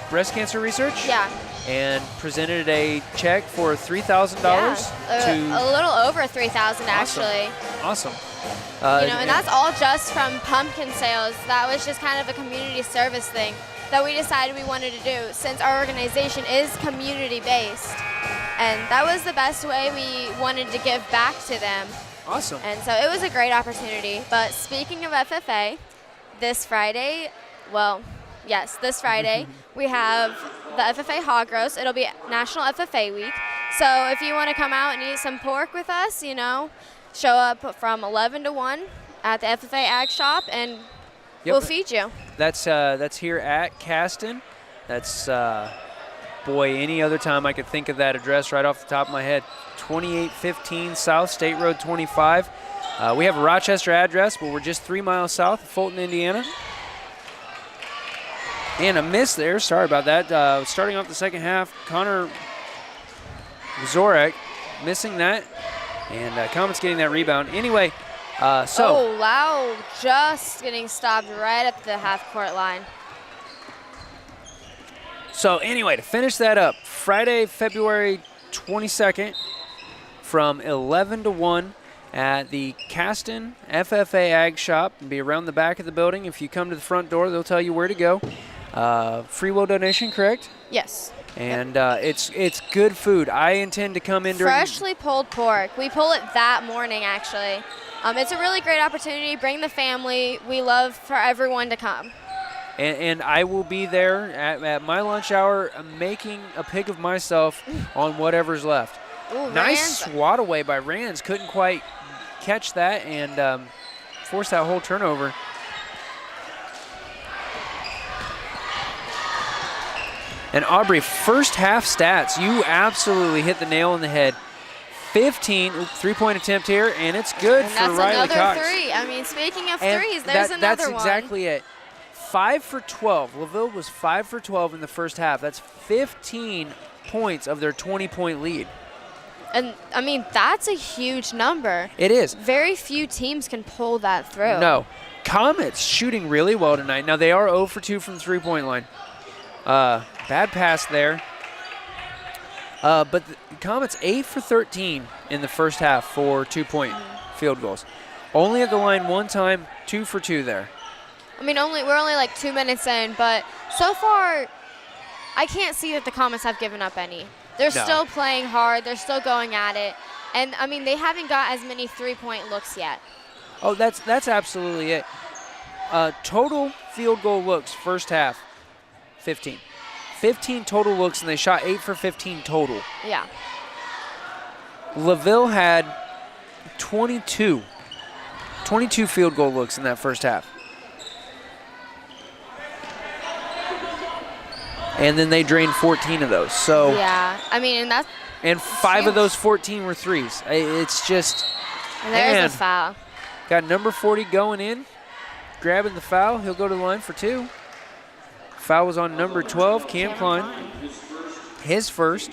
breast cancer research. Yeah. And presented a check for $3,000 a little over $3,000 actually. Awesome. And that's all just from pumpkin sales. That was just kind of a community service thing that we decided we wanted to do since our organization is community-based. And that was the best way we wanted to give back to them. Awesome. And so it was a great opportunity. But speaking of FFA, this Friday, we have the FFA Hog Roast. It'll be National FFA Week. So if you want to come out and eat some pork with us, show up from 11 to 1 at the FFA Ag Shop, and we'll feed you. That's here at Caston. That's, any other time I could think of that address right off the top of my head. 2815 South State Road 25. We have a Rochester address, but we're just 3 miles south of Fulton, Indiana. And a miss there. Sorry about that. Starting off the second half, Connor Zorek missing that. And Comet's getting that rebound. Anyway, Oh, Lau just getting stopped right at the half-court line. So anyway, to finish that up, Friday, February 22nd from 11 to 1 at the Caston FFA Ag Shop. And be around the back of the building. If you come to the front door, they'll tell you where to go. Free will donation, correct? Yes. And it's good food. I intend to come in during freshly pulled pork. We pull it that morning, actually. It's a really great opportunity. Bring the family. We love for everyone to come. And I will be there at my lunch hour making a pig of myself on whatever's left. Ooh, nice swat away by Rands. Couldn't quite catch that and force that whole turnover. And Aubrey, first half stats, you absolutely hit the nail on the head. 15 3-point attempt here, and it's good and for Riley Cox. That's another three. I mean, speaking of threes, there's another one. That's exactly it. 5 for 12. LaVille was 5 for 12 in the first half. That's 15 points of their 20-point lead. And, I mean, that's a huge number. It is. Very few teams can pull that through. No. Comets shooting really well tonight. Now, they are 0 for 2 from the three-point line. Bad pass there. But the Comets 8 for 13 in the first half for 2-point field goals. Only at the line one time, 2 for 2 there. I mean, we're only like 2 minutes in, but so far, I can't see that the Comets have given up any. They're still playing hard. They're still going at it. And, I mean, they haven't got as many three-point looks yet. Oh, that's absolutely it. Total field goal looks first half, 15. 15 total looks, and they shot 8 for 15 total. Yeah. LaVille had 22 field goal looks in that first half. And then they drained 14 of those. So yeah, I mean, and 5 of those 14 were threes. It's just. And there's a foul. Got number 40 going in, grabbing the foul. He'll go to the line for 2. Foul was on number 12, Cam Klein. His first.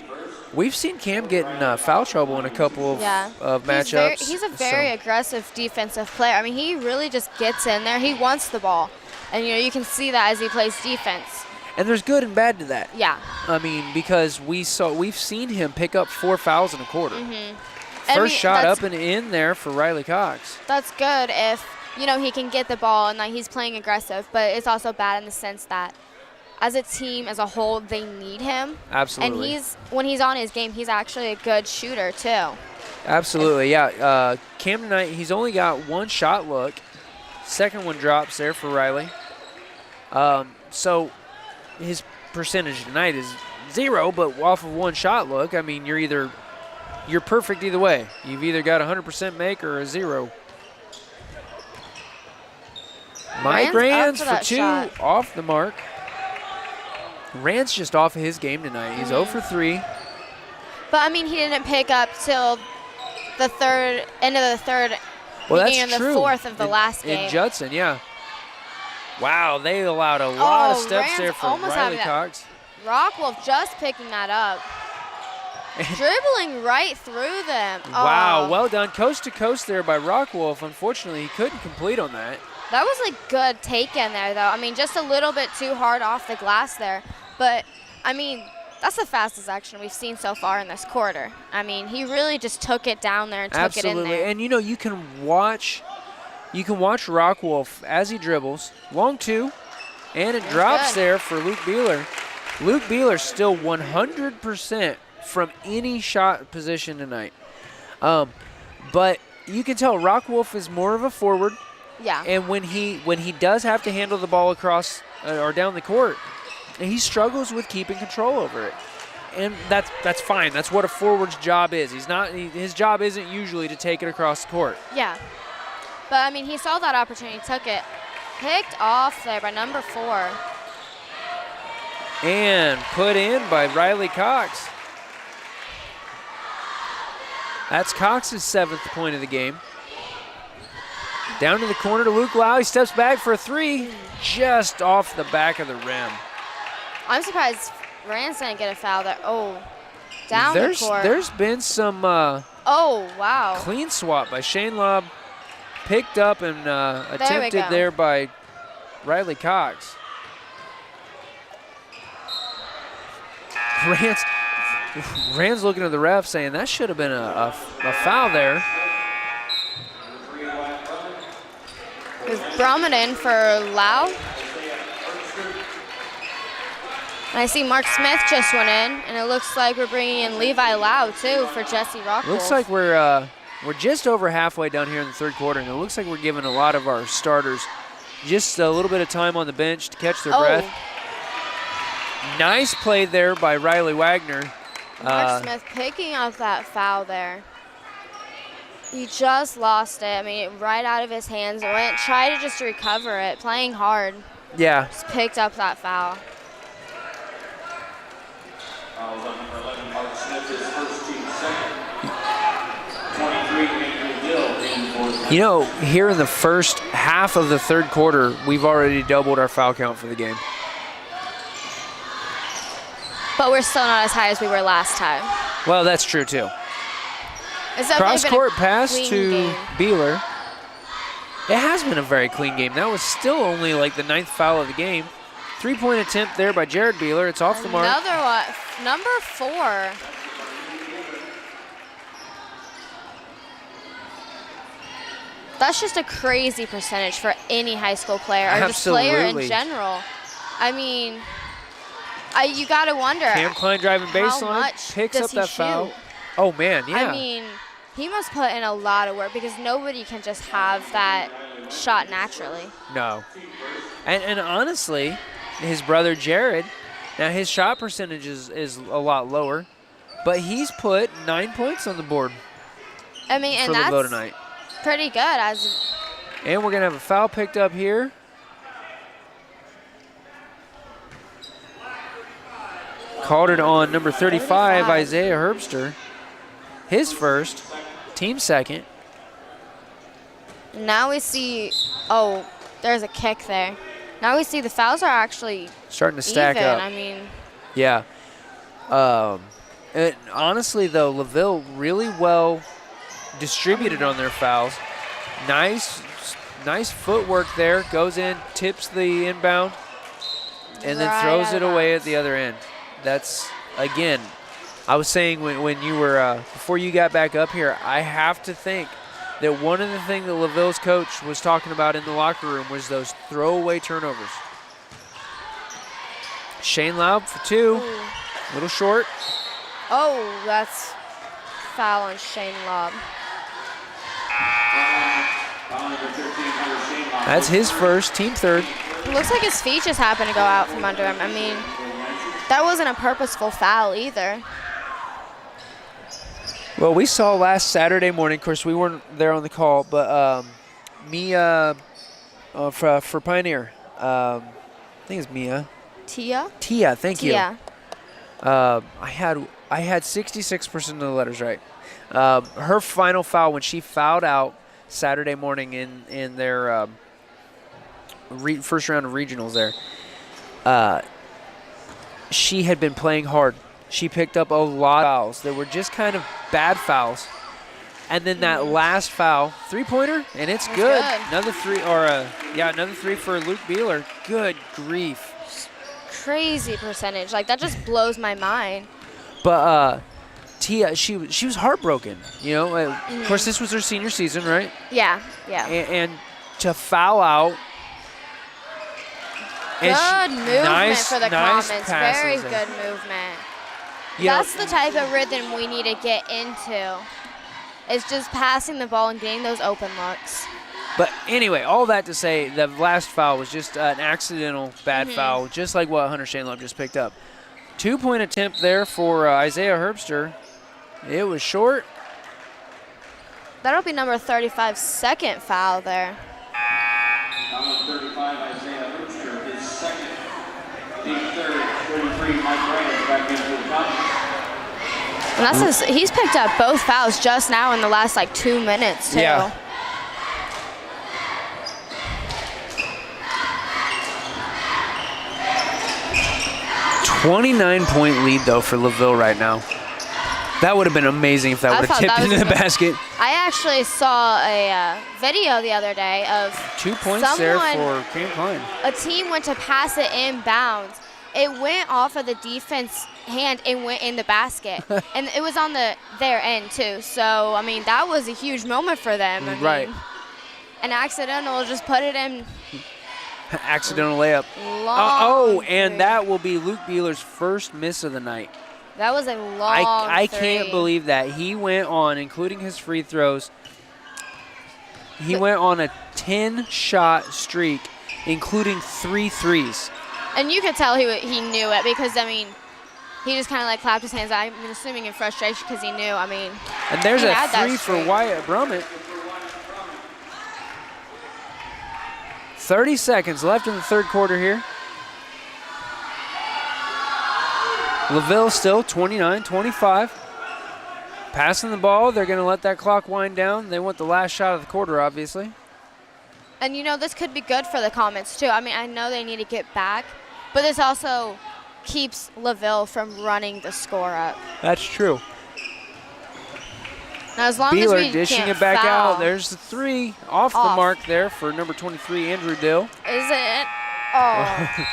We've seen Cam get in foul trouble in a couple of matchups. He's a very aggressive defensive player. I mean, he really just gets in there. He wants the ball. And, you can see that as he plays defense. And there's good and bad to that. Yeah. I mean, because we've seen him pick up 4 fouls in a quarter. Mm-hmm. First shot up and in there for Riley Cox. That's good if, he can get the ball and he's playing aggressive. But it's also bad in the sense that as a team, as a whole, they need him. Absolutely. And when he's on his game, he's actually a good shooter, too. Absolutely, yeah. Cam tonight, he's only got 1 shot look. Second one drops there for Riley. So his percentage tonight is 0, but off of 1 shot look, I mean, you're perfect either way. You've either got 100% make or a 0. Mike Rands for 2 off the mark. Rand's just off of his game tonight. He's 0 for 3. But, I mean, he didn't pick up till the end of the third Well, beginning that's of the true. fourth of the last game. In Judson, yeah. Wow, they allowed a lot of steps Rams there for almost Riley having that. Cox. Rockwolf just picking that up. Dribbling right through them. Wow, Oh, well done. Coast to coast there by Rockwolf. Unfortunately, he couldn't complete on that. that was a good take in there, though. I mean, just a little bit too hard off the glass there. But, I mean, that's the fastest action we've seen so far in this quarter. I mean, he really just took it down there and took it in Absolutely. there. And, you can watch Rockwolf as he dribbles. Long two, and it drops good. there for Luke Beeler. Luke Beeler's still 100% from any shot position tonight. But you can tell Rockwolf is more of a forward. Yeah. And when he does have to handle the ball across or down the court, he struggles with keeping control over it. And that's fine. That's what a forward's job is. His job isn't usually to take it across the court. Yeah. But, I mean, he saw that opportunity, took it. Picked off there by number 4. And put in by Riley Cox. That's Cox's 7th point of the game. Down to the corner to Luke Lau. He steps back for a 3, just off the back of the rim. I'm surprised Rams didn't get a foul there. Oh, down the court. There's been some oh, wow. clean swap by Shane Lobb. Picked up and attempted there by Riley Cox. Rand's looking at the ref saying that should have been a foul there. Is Brahman in for Lau? And I see Mark Smith just went in, and it looks like we're bringing in Levi Lau, too, for Jesse Rockwolf. Looks like we're just over halfway down here in the third quarter, and it looks like we're giving a lot of our starters just a little bit of time on the bench to catch their breath. Nice play there by Riley Wagner. Mark Smith picking up that foul there. He just lost it. I mean, right out of his hands. It tried to just recover it, playing hard. Yeah. Just picked up that foul. Fouls on number 11, Mark Smith, his first team second. 23, Andrew Dill in for. You know, here in the first half of the third quarter, we've already doubled our foul count for the game. But we're still not as high as we were last time. Well, that's true, too. It's definitely Cross-court been a pass clean to game. Beeler. It has been a very clean game. That was still only like the 9th foul of the game. 3-point attempt there by Jared Beeler. It's off the mark. Another one. Number 4. That's just a crazy percentage for any high school player or just player in general. I mean, you got to wonder. Cam Klein driving baseline, how much picks does up he that foul. shoot? Oh, man, yeah. I mean, he must put in a lot of work because nobody can just have that shot naturally. No. And honestly, his brother Jared, now his shot percentage is a lot lower, but he's put 9 points on the board I mean, and for that's LaVille tonight. pretty good. And we're going to have a foul picked up here. Called it on number 35, Isaiah Herbster. His first, team second. Now we see, oh, there's a kick there. Now we see the fouls are actually starting to stack even. up. I mean, yeah. Honestly, though, LaVille really well distributed on their fouls. Nice footwork there. Goes in, tips the inbound, and then throws it away at the other end. That's, again, I was saying when you were, before you got back up here, I have to think that one of the things that LaVille's coach was talking about in the locker room was those throwaway turnovers. Shane Laub for 2, a little short. oh, that's foul on Shane Lobb. That's his first, team third. It looks like his feet just happened to go out from under him. I mean, that wasn't a purposeful foul either. Well, we saw last Saturday morning, of course, we weren't there on the call, but Mia for Pioneer, I think it's Mia. Tia, thank you. I had 66% of the letters right. Her final foul when she fouled out Saturday morning in their first round of regionals there. She had been playing hard. She picked up a lot of fouls that were just kind of bad fouls. And then that last foul, three-pointer, and it's good. Another three, another three for Luke Beeler. Good grief. Crazy percentage. Like, that just blows my mind. But Tia, she was heartbroken. You know, of course, this was her senior season, right? Yeah. And to foul out. Good movement for the Comets. Very passes. good movement. Yeah. That's the type of rhythm we need to get into. It's just passing the ball and getting those open looks. But anyway, all that to say, the last foul was just an accidental bad foul, just like what Hunter Shanlop just picked up. 2-point attempt there for Isaiah Herbster. It was short. That'll be number 35's second foul there. Number 35, Isaiah Herbster, his second. Team third, 33, Mike Reyes back into the foul. And that's he's picked up both fouls just now in the last, 2 minutes, too. Yeah. A 29-point lead, though, for LaVille right now. That would have been amazing if that would have tipped into the basket. I actually saw a video the other day of 2 points there for Cam Klein. A team went to pass it inbounds. It went off of the defense hand and went in the basket. And it was on their end, too. So, I mean, that was a huge moment for them. I mean, an accidental just put it in. Accidental layup. And that will be Luke Beeler's first miss of the night. That was a long I can't believe that. He went on, including his free throws, he went on a 10-shot streak, including 3 threes. And you could tell he knew it because, I mean, he just kind of clapped his hands. I'm assuming in frustration because he knew. I mean, and there's a three for Wyatt Brummett. 30 seconds left in the third quarter here. LaVille still 29-25. Passing the ball. They're going to let that clock wind down. They want the last shot of the quarter, obviously. And, this could be good for the Comets, too. I mean, I know they need to get back, but this also keeps LaVille from running the score up. That's true. Now, as long Beeler as we dishing can't it back foul, out. There's the three off the mark there for number 23, Andrew Dill. Is it? Oh.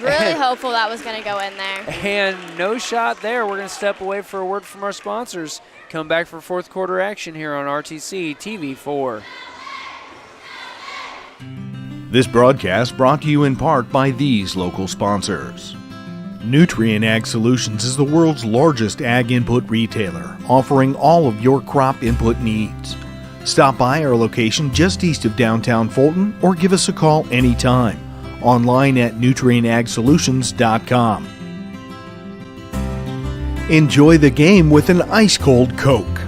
Really hopeful that was going to go in there. And no shot there. We're going to step away for a word from our sponsors. Come back for fourth quarter action here on RTC TV4. This broadcast brought to you in part by these local sponsors. Nutrien Ag Solutions is the world's largest ag input retailer, offering all of your crop input needs. Stop by our location just east of downtown Fulton or give us a call anytime. Online at nutrienagsolutions.com. Enjoy the game with an ice-cold Coke.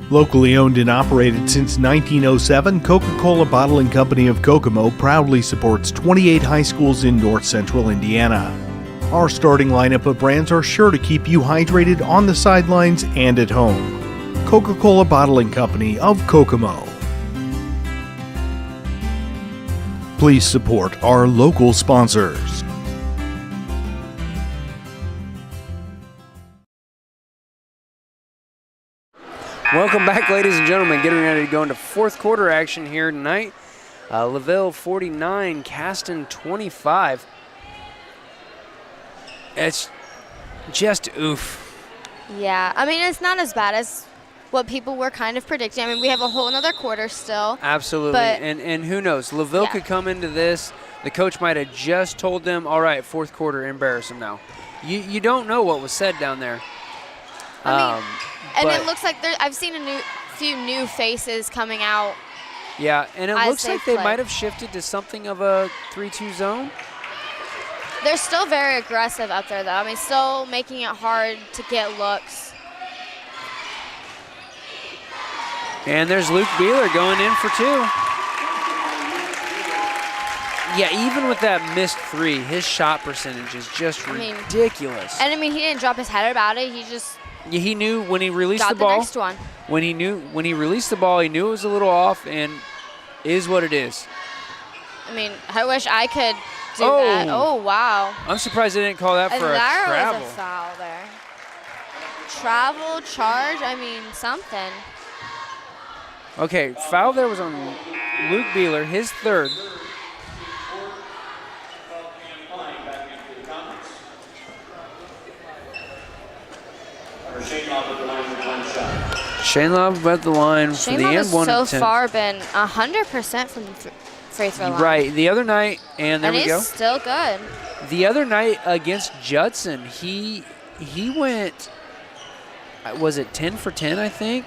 Locally owned and operated since 1907, Coca-Cola Bottling Company of Kokomo proudly supports 28 high schools in north central Indiana. Our starting lineup of brands are sure to keep you hydrated on the sidelines and at home. Coca-Cola Bottling Company of Kokomo. Please support our local sponsors. Welcome back, ladies and gentlemen. Getting ready to go into fourth quarter action here tonight. LaVille 49, Caston 25. It's just oof. Yeah, I mean, it's not as bad as what people were kind of predicting. I mean, we have a whole another quarter still. Absolutely, and who knows? LaVille could come into this. The coach might have just told them, all right, fourth quarter, embarrass them now. You don't know what was said down there. I mean, and it looks like I've seen a few new faces coming out. Yeah, and it looks like they might have shifted to something of a 3-2 zone. They're still very aggressive up there, though. I mean, still making it hard to get looks. And there's Luke Beeler going in for 2. Yeah, even with that missed 3, his shot percentage is just ridiculous. And, I mean, he didn't drop his head about it. He just He knew when he released Got the ball. next one. When he released the ball, he knew it was a little off, and is what it is. I mean, I wish I could do that. Oh, wow. I'm surprised they didn't call that for a travel. Was a foul there. Travel, charge, I mean, something. Okay, foul there was on Luke Beeler, his third. Shane Lobb at the line for the end one so attempt. far been 100% from the free throw line. Right, the other night, and there we go. And he's still good. The other night against Judson, he went, was it 10 for 10, I think?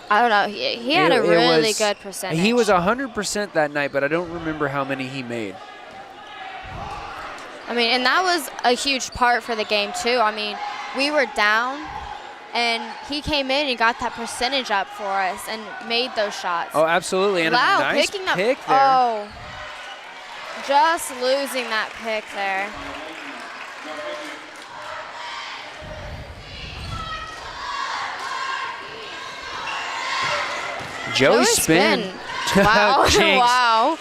I don't know. He had a really good percentage. He was 100% that night, but I don't remember how many he made. I mean, and that was a huge part for the game, too. I mean, we were down, and he came in and got that percentage up for us and made those shots. Oh, absolutely. And wow, a nice picking up, pick there. Oh, just losing that pick there. Joey Spin. Wow. Jinx. Wow.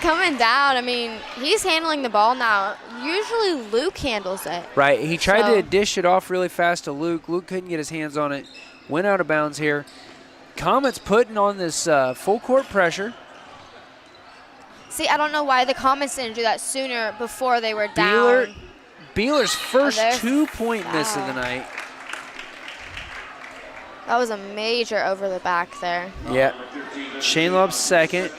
Coming down, I mean, he's handling the ball now. Usually Luke handles it. Right. He tried to dish it off really fast to Luke. Luke couldn't get his hands on it. Went out of bounds here. Comets putting on this full court pressure. See, I don't know why the Comets didn't do that sooner before they were down. Beeler's first 2-point miss of the night. That was a major over the back there. Yeah. Shane Lobb's second.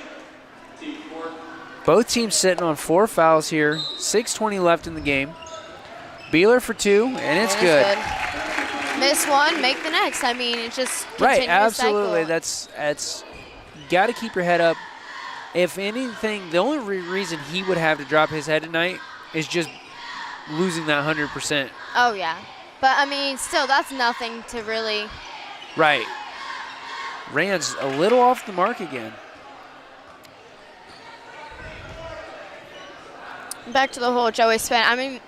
Both teams sitting on 4 fouls here. 6:20 left in the game. Beeler for 2, and it's good. Miss one, make the next. I mean, it just right. Absolutely. That's got to keep your head up. If anything, the only reason he would have to drop his head tonight is just losing that 100%. Oh yeah, but I mean, still, that's nothing to really. Right. Rand's a little off the mark again. Back to the whole Joey Spin. I mean,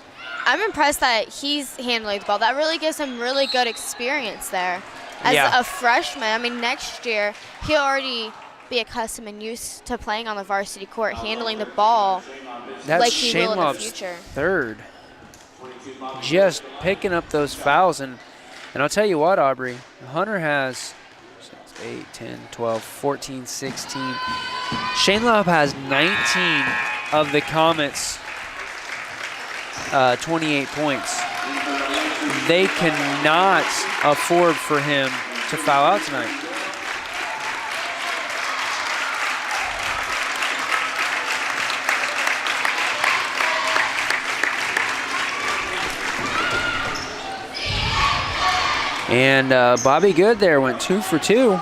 I'm impressed that he's handling the ball. That really gives him really good experience there. As a freshman, I mean, next year, he'll already be accustomed and used to playing on the varsity court, handling the ball like he will in the future. Third. Just picking up those fouls. And I'll tell you what, Aubrey, Hunter has 6, 8, 10, 12, 14, 16. Shane Lobb has 19 of the Comets' 28 points. They cannot afford for him to foul out tonight. And Bobby Good there went 2 for 2.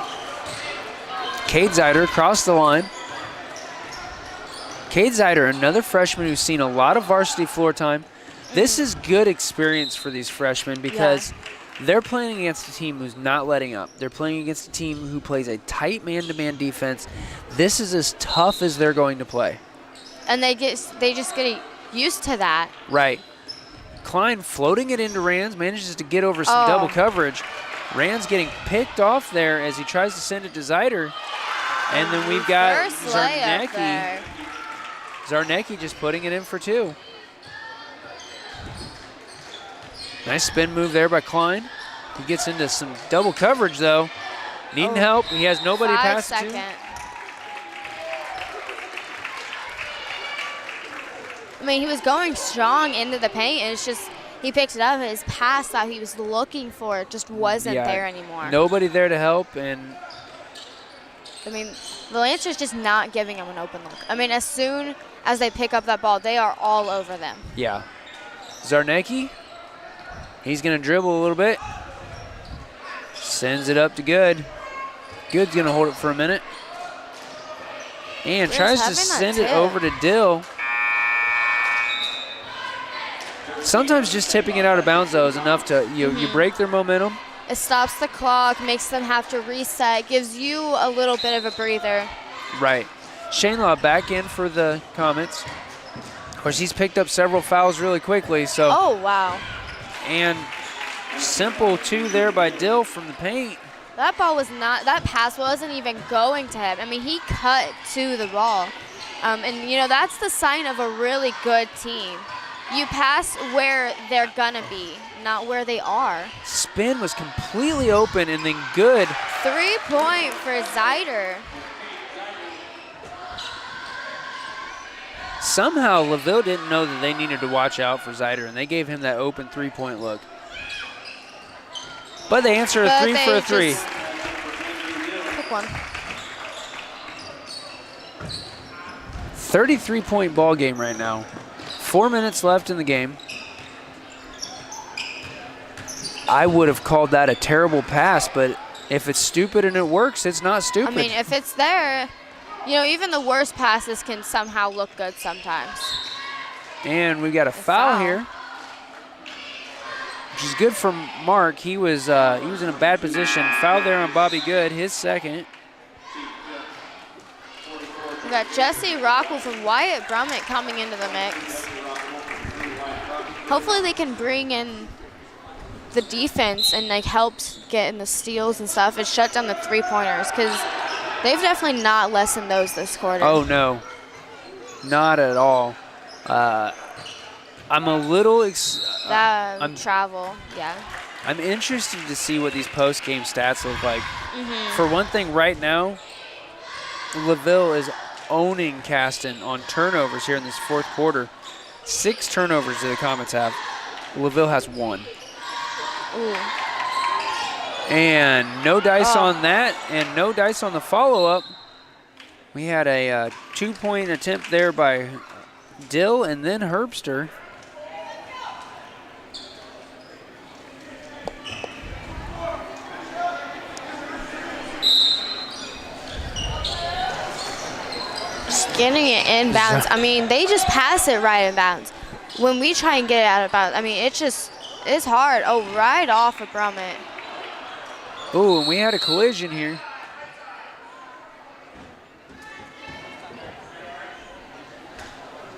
Cade Zider across the line. Cade Zider, another freshman who's seen a lot of varsity floor time. This is good experience for these freshmen because they're playing against a team who's not letting up. They're playing against a team who plays a tight man-to-man defense. This is as tough as they're going to play. And they just get used to that. Right. Klein floating it into Rands, manages to get over some double coverage. Rands getting picked off there as he tries to send it to Zider. And then we've got Zarnecki. Zarnecki just putting it in for 2. Nice spin move there by Klein. He gets into some double coverage, though. Needing help. He has nobody to pass it to. I mean, he was going strong into the paint, and it's just he picked it up, and his pass that he was looking for just wasn't there anymore. Nobody there to help, and I mean, the Lancers just not giving him an open look. I mean, as soon as they pick up that ball, they are all over them. Yeah. Zarnecki, he's going to dribble a little bit. Sends it up to Good. Good's going to hold it for a minute. And tries to send it over to Dill. Sometimes just tipping it out of bounds, though, is enough to, you break their momentum. It stops the clock, makes them have to reset, gives you a little bit of a breather. Right. Shane Law back in for the Comets. Of course, he's picked up several fouls really quickly. So. Oh, wow. And Simple 2 there by Dill from the paint. That pass wasn't even going to him. I mean, he cut to the ball. And, you know, that's the sign of a really good team. You pass where they're going to be, not where they are. Spin was completely open and then good. 3-point for Zyder. Somehow LaVille didn't know that they needed to watch out for Zyder, and they gave him that open 3-point look. But they answer a 3 for a 3. Quick one. 33-point ball game right now. 4 minutes left in the game. I would have called that a terrible pass, but if it's stupid and it works, it's not stupid. I mean, if it's there, you know, even the worst passes can somehow look good sometimes. And we got a foul here, which is good for Mark. He was in a bad position. Foul there on Bobby Good, his second. We got Jesse Rockwell from Wyatt Brummett coming into the mix. Hopefully they can bring in the defense and like helps get in the steals and stuff and shut down the 3-pointers, because they've definitely not lessened those this quarter. Oh no, not at all. I'm a little travel, yeah. I'm interested to see what these post-game stats look like. For one thing, right now, LaVille is owning Caston on turnovers here in this fourth quarter. 6 turnovers do the Comets have. LaVille has 1. Ooh. And no dice on that, and no dice on the follow-up. We had a 2-point attempt there by Dill and then Herbster. Just getting it inbounds. I mean, they just pass it right in bounds. When we try and get it out of bounds, I mean, it's hard. Oh, right off of Brummett. Ooh, and we had a collision here.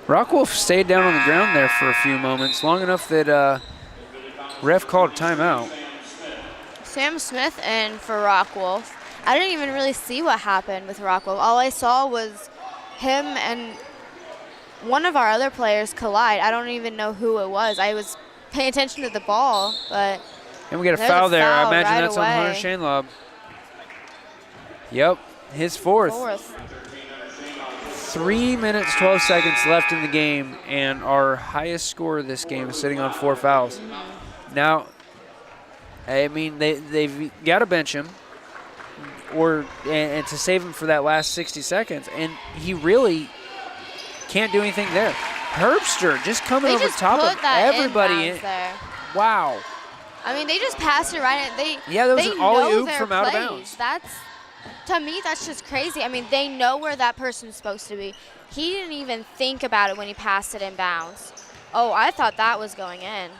Rockwell stayed down on the ground there for a few moments, long enough that ref called a timeout. Sam Smith in for Rockwell. I didn't even really see what happened with Rockwell. All I saw was him and one of our other players collide. I don't even know who it was. I was paying attention to the ball, but and we get a foul there. I imagine right that's away. on Hunter Shainlob. Yep, his fourth. 3 minutes, 12 seconds left in the game, and our highest score of this game is sitting on 4 fouls. Now, I mean, they've got to bench him and to save him for that last 60 seconds, and he really can't do anything there. Herbster just coming over top of everybody. There. Wow. I mean, they just passed it right in. That was an ollie-oop from out of bounds. To me, that's just crazy. I mean, they know where that person's supposed to be. He didn't even think about it when he passed it in bounds. Oh, I thought that was going in.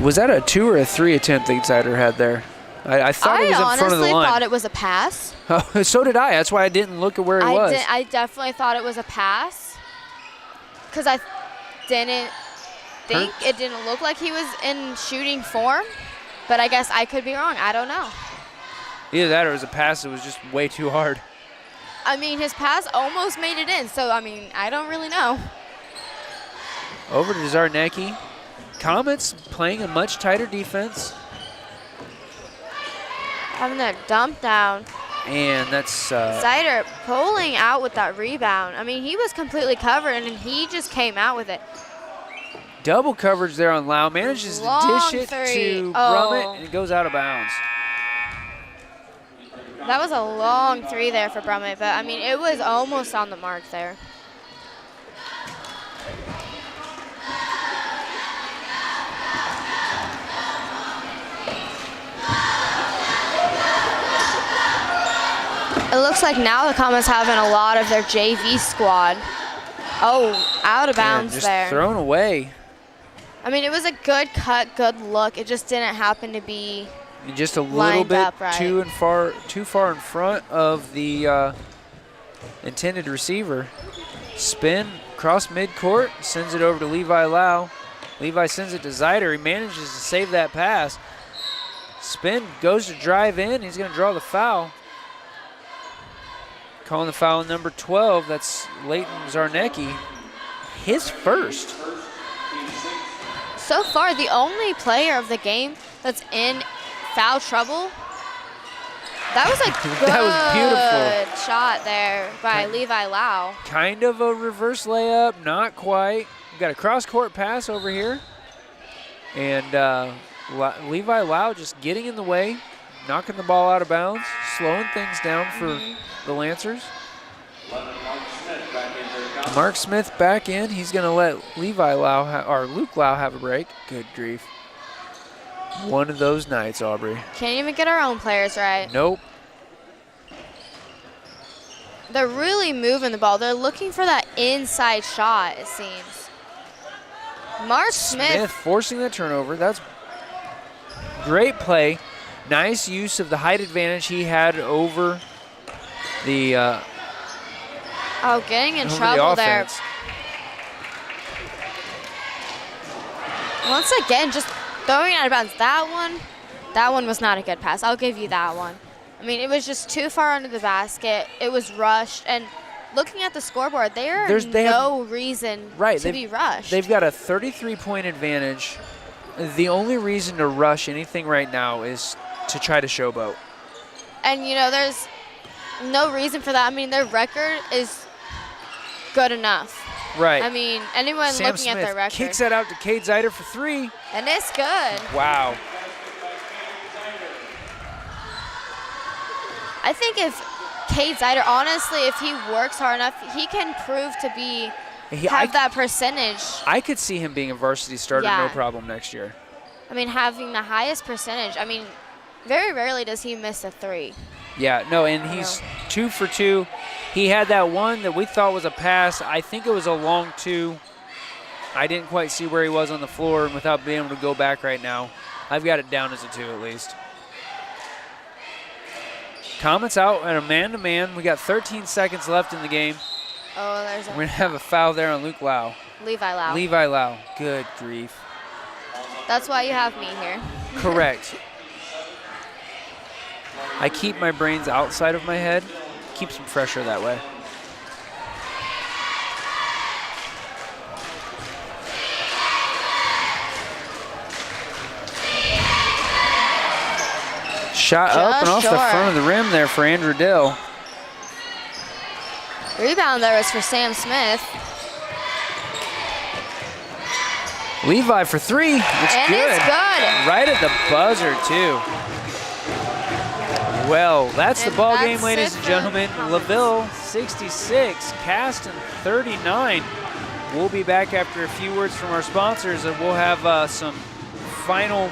Was that a 2 or a 3 attempt that Zyder had there? I thought it was in front of the line. I honestly thought it was a pass. Oh, so did I. That's why I didn't look at where it was. I definitely thought it was a pass because I didn't think it didn't look like he was in shooting form, but I guess I could be wrong. I don't know. Either that or it was a pass that was just way too hard. I mean, his pass almost made it in, so, I mean, I don't really know. Over to Zarnecki. Comets playing a much tighter defense. Having that dump down. And that's Zyder pulling out with that rebound. I mean, he was completely covered, and he just came out with it. Double coverage there on Lau. Manages to dish it to Brummett, and it goes out of bounds. That was a long 3 there for Brummett, but, I mean, it was almost on the mark there. It looks like now the Comets having a lot of their JV squad. Oh, out of bounds just there. Thrown away. I mean, it was a good cut, good look. It just didn't happen to be Just a little lined bit up right. too far in front of the intended receiver. Spin, cross midcourt, sends it over to Levi Lau. Levi sends it to Zeider. He manages to save that pass. Spin goes to drive in. He's going to draw the foul. Calling the foul on number 12. That's Leighton Zarnecki. His first. So far, the only player of the game that's in foul trouble. That was a good That was beautiful shot there by Levi Lau. Kind of a reverse layup, not quite. We've got a cross-court pass over here. And Levi Lau just getting in the way, knocking the ball out of bounds, slowing things down for the Lancers. Mark Smith back in. He's going to let Levi Lau or Luke Lau have a break. Good grief. One of those nights, Aubrey. Can't even get our own players right. Nope. They're really moving the ball. They're looking for that inside shot, it seems. Mark Smith forcing the turnover. That's great play. Nice use of the height advantage he had over the getting in trouble there. Once again, just throwing it out of bounds. That one was not a good pass. I'll give you that one. I mean, it was just too far under the basket. It was rushed. And looking at the scoreboard, there's no reason to be rushed. They've got a 33-point advantage. The only reason to rush anything right now is to try to showboat. And, you know, there's no reason for that. I mean, their record is good enough. Right. I mean, anyone Sam looking Smith at their record. kicks that out to Cade Zeider for 3. And it's good. Wow. I think if Cade Zeider, honestly, if he works hard enough, he can prove to be have that percentage. I could see him being a varsity starter, Yeah. no problem, next year. I mean, having the highest percentage. I mean, very rarely does he miss a 3. Yeah, no, and he's 2 for 2. He had that one that we thought was a pass. I think it was a long 2. I didn't quite see where he was on the floor, and without being able to go back right now, I've got it down as a 2 at least. Comets out at a man-to-man. We got 13 seconds left in the game. Oh, there's We're going to have a foul there on Luke Lau. Levi Lau. Levi Lau. Good grief. That's why you have me here. Correct. I keep my brains outside of my head. Keeps them fresher that way. Shot up and off the front of the rim there for Andrew Dill. Rebound there was for Sam Smith. Levi for 3. It's good. It's good. Right at the buzzer, too. Well, that's the ball game, ladies and gentlemen. LaVille 66, Caston 39. We'll be back after a few words from our sponsors, and we'll have some final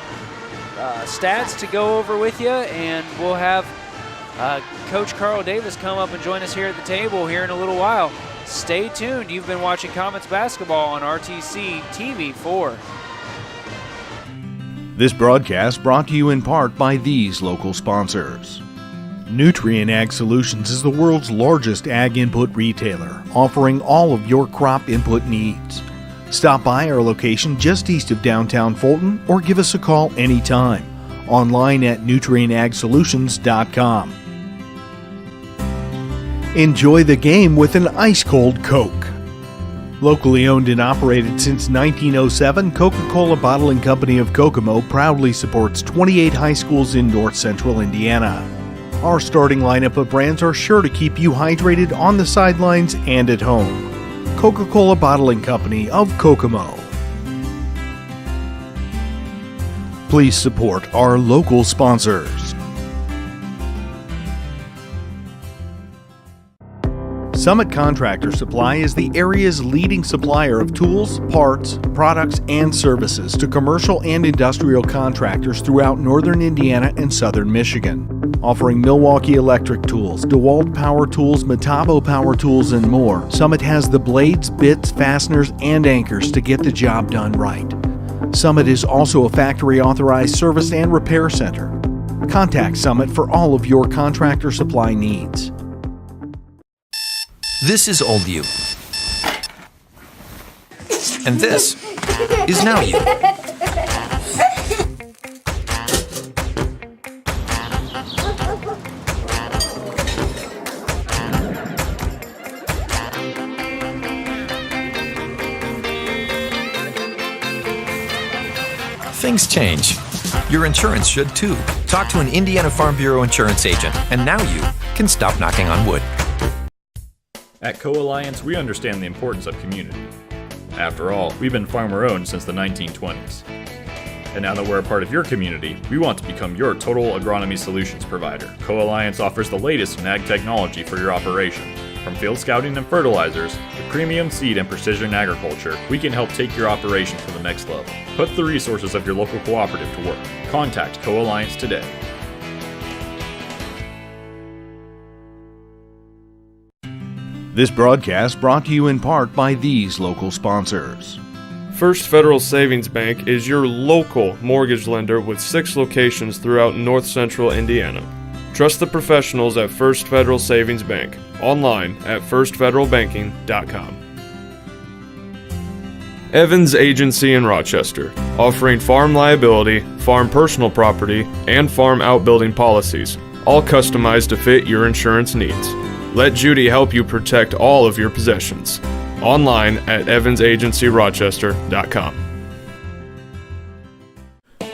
stats to go over with you, and we'll have Coach Carl Davis come up and join us here at the table here in a little while. Stay tuned. You've been watching Comets basketball on RTC TV4. This broadcast brought to you in part by these local sponsors. Nutrien Ag Solutions is the world's largest ag input retailer, offering all of your crop input needs. Stop by our location just east of downtown Fulton or give us a call anytime. Online at nutrienagsolutions.com. Enjoy the game with an ice-cold Coke. Locally owned and operated since 1907, Coca-Cola Bottling Company of Kokomo proudly supports 28 high schools in north central Indiana. Our starting lineup of brands are sure to keep you hydrated on the sidelines and at home. Coca-Cola Bottling Company of Kokomo. Please support our local sponsors. Summit Contractor Supply is the area's leading supplier of tools, parts, products, and services to commercial and industrial contractors throughout northern Indiana and southern Michigan. Offering Milwaukee Electric Tools, DeWalt Power Tools, Metabo Power Tools, and more, Summit has the blades, bits, fasteners, and anchors to get the job done right. Summit is also a factory-authorized service and repair center. Contact Summit for all of your contractor supply needs. This is old you. And this is now you. Things change. Your insurance should too. Talk to an Indiana Farm Bureau insurance agent, and now you can stop knocking on wood. At Co-Alliance, we understand the importance of community. After all, we've been farmer-owned since the 1920s. And now that we're a part of your community, we want to become your total agronomy solutions provider. Co-Alliance offers the latest in ag technology for your operation. From field scouting and fertilizers to premium seed and precision agriculture, we can help take your operation to the next level. Put the resources of your local cooperative to work. Contact Co-Alliance today. This broadcast brought to you in part by these local sponsors. First Federal Savings Bank is your local mortgage lender with 6 locations throughout north central Indiana. Trust the professionals at First Federal Savings Bank. Online at firstfederalbanking.com. Evans Agency in Rochester, offering farm liability, farm personal property, and farm outbuilding policies, all customized to fit your insurance needs. Let Judy help you protect all of your possessions. Online at evansagencyrochester.com.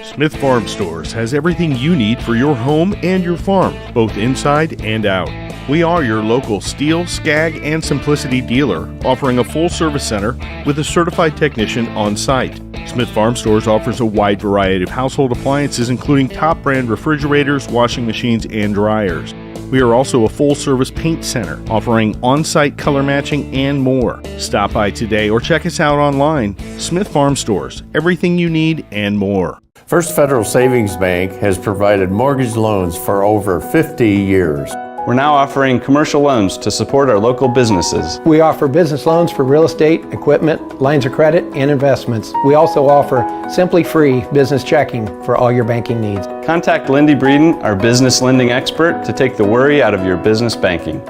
Smith Farm Stores has everything you need for your home and your farm, both inside and out. We are your local steel, scag, and simplicity dealer, offering a full-service center with a certified technician on site. Smith Farm Stores offers a wide variety of household appliances, including top-brand refrigerators, washing machines, and dryers. We are also a full-service paint center, offering on-site color matching and more. Stop by today or check us out online. Smith Farm Stores, everything you need and more. First Federal Savings Bank has provided mortgage loans for over 50 years. We're now offering commercial loans to support our local businesses. We offer business loans for real estate, equipment, lines of credit, and investments. We also offer Simply Free business checking for all your banking needs. Contact Lindy Breeden, our business lending expert, to take the worry out of your business banking.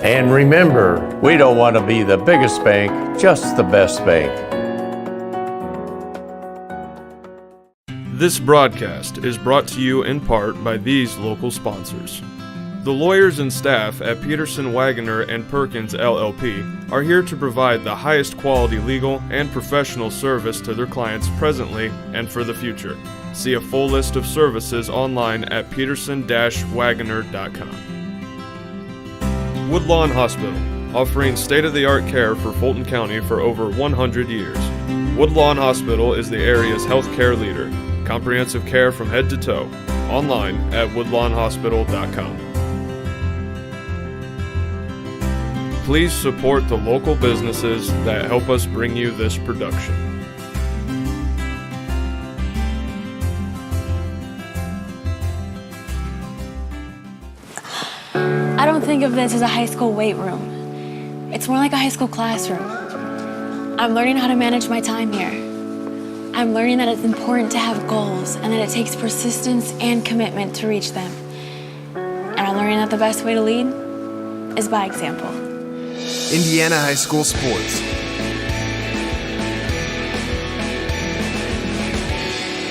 And remember, we don't want to be the biggest bank, just the best bank. This broadcast is brought to you in part by these local sponsors. The lawyers and staff at Peterson, Wagoner & Perkins LLP are here to provide the highest quality legal and professional service to their clients presently and for the future. See a full list of services online at peterson-wagoner.com. Woodlawn Hospital, offering state-of-the-art care for Fulton County for over 100 years. Woodlawn Hospital is the area's healthcare leader. Comprehensive care from head to toe. Online at woodlawnhospital.com. Please support the local businesses that help us bring you this production. I don't think of this as a high school weight room. It's more like a high school classroom. I'm learning how to manage my time here. I'm learning that it's important to have goals and that it takes persistence and commitment to reach them. And I'm learning that the best way to lead is by example. Indiana High School Sports.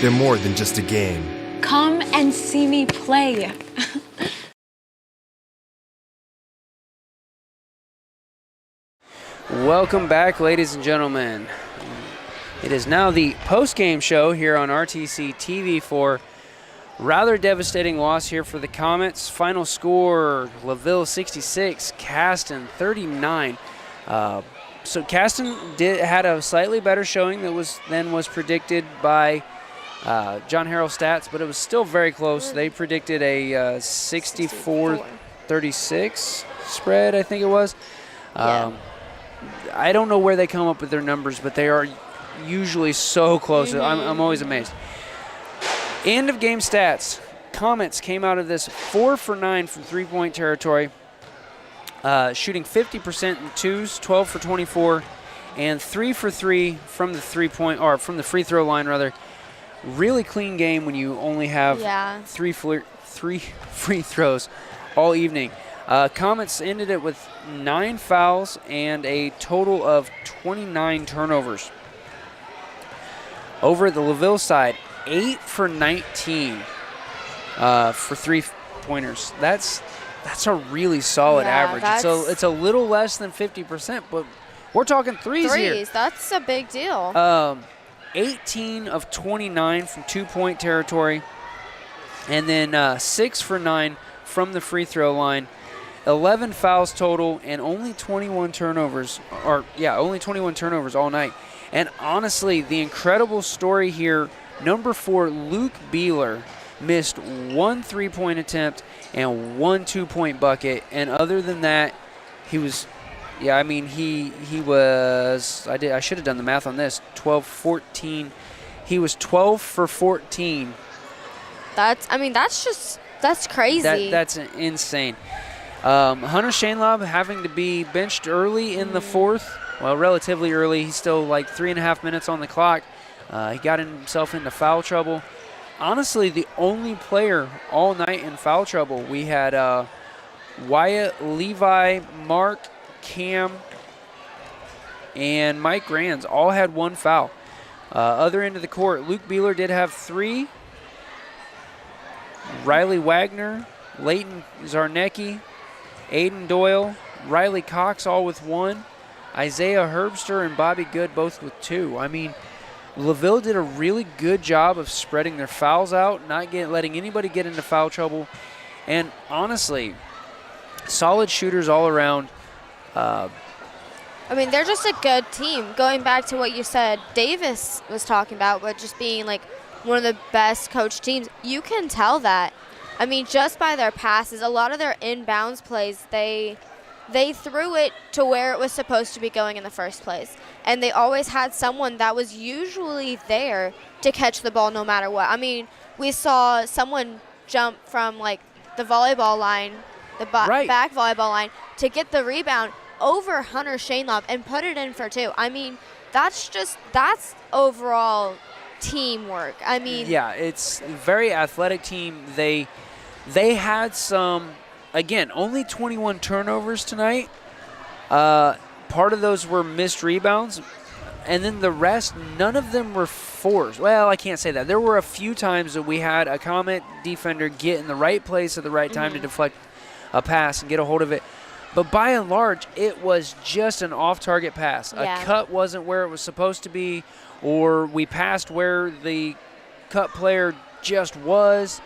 They're more than just a game. Come and see me play. Welcome back, ladies and gentlemen. It is now the post-game show here on RTC TV for rather devastating loss here for the Comets. Final score, LaVille 66, Caston 39. So Caston had a slightly better showing than was predicted by John Harrell Stats, but it was still very close. They predicted a 64-36 spread, I think it was. I don't know where they come up with their numbers, but they are usually so close. I'm always amazed. End of game stats. Comets came out of this 4 for 9 from three-point territory, shooting 50% in twos, 12 for 24, and 3 for 3 from the free throw line rather, really clean game when you only have three free throws all evening. Comets ended it with 9 fouls and a total of 29 turnovers. Over at the LaVille side, 8 for 19 for three-pointers. That's a really solid average. It's a little less than 50%, but we're talking threes here. That's a big deal. 18 of 29 from two-point territory, and then 6 for 9 from the free throw line. 11 fouls total and only 21 turnovers, only 21 turnovers all night. And honestly, the incredible story here, number 4, Luke Beeler, missed 1 3-point attempt and 1 2-point bucket. And other than that, he was, he was, I should have done the math on this, 12, 14. He was 12 for 14. That's crazy. That's insane. Hunter Shainlaub having to be benched early in the fourth. Well, relatively early. He's still like 3.5 minutes on the clock. He got himself into foul trouble. Honestly, the only player all night in foul trouble, we had Wyatt, Levi, Mark, Cam, and Mike Grands all had 1 foul. Other end of the court, Luke Beeler did have 3. Riley Wagner, Leighton Zarnecki, Aiden Doyle, Riley Cox all with 1. Isaiah Herbster and Bobby Good both with 2. I mean, LaVille did a really good job of spreading their fouls out, not letting anybody get into foul trouble. And honestly, solid shooters all around. They're just a good team. Going back to what you said, Davis was talking about, but just being like one of the best coached teams, you can tell that. Just by their passes, a lot of their inbounds plays, they threw it to where it was supposed to be going in the first place. And they always had someone that was usually there to catch the ball no matter what. We saw someone jump from like the volleyball line, the back volleyball line, to get the rebound over Hunter Shainlaub and put it in for 2. That's overall teamwork. It's a very athletic team. They had some, again, only 21 turnovers tonight. Part of those were missed rebounds, and then the rest, none of them were forced. Well, I can't say that. There were a few times that we had a Comet defender get in the right place at the right time to deflect a pass and get a hold of it. But by and large, it was just an off-target pass. A cut wasn't where it was supposed to be, or we passed where the cut player just was.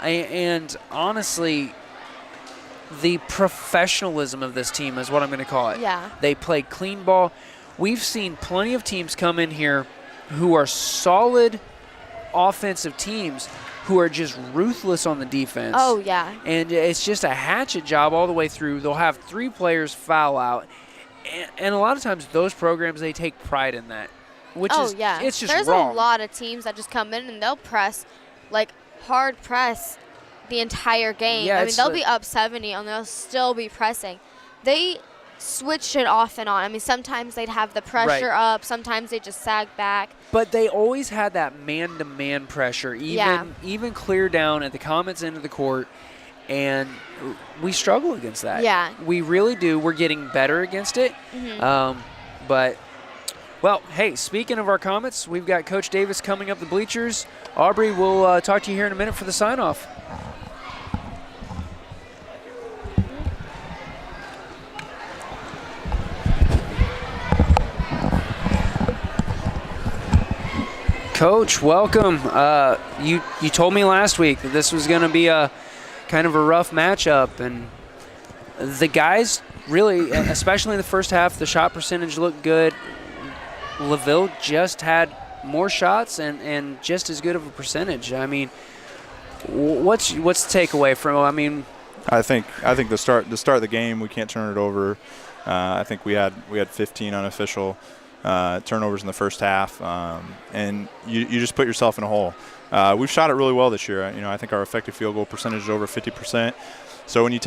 And honestly, the professionalism of this team is what I'm going to call it. Yeah. They play clean ball. We've seen plenty of teams come in here who are solid offensive temes who are just ruthless on the defense. Oh, yeah. And it's just a hatchet job all the way through. They'll have 3 players foul out. And a lot of times those programs, they take pride in that. It's just There's wrong. A lot of teams that just come in and they'll press, like hard press the entire game. They'll be up 70 and they'll still be pressing. They switched it off and on. Sometimes they'd have the pressure up. Sometimes they just sag back. But they always had that man-to-man pressure, even clear down at the Comets end of the court, and we struggle against that. Yeah. We really do. We're getting better against it. Well, hey, speaking of our Comets, we've got Coach Davis coming up the bleachers. Aubrey, we'll talk to you here in a minute for the sign-off. Coach, welcome. You told me last week that this was going to be a kind of a rough matchup, and the guys really, especially in the first half, the shot percentage looked good. LaVille just had more shots and just as good of a percentage. What's the takeaway from? I think the start of the game, we can't turn it over. I think we had 15 unofficial turnovers in the first half, and you just put yourself in a hole. We've shot it really well this year. I think our effective field goal percentage is over 50%. So when we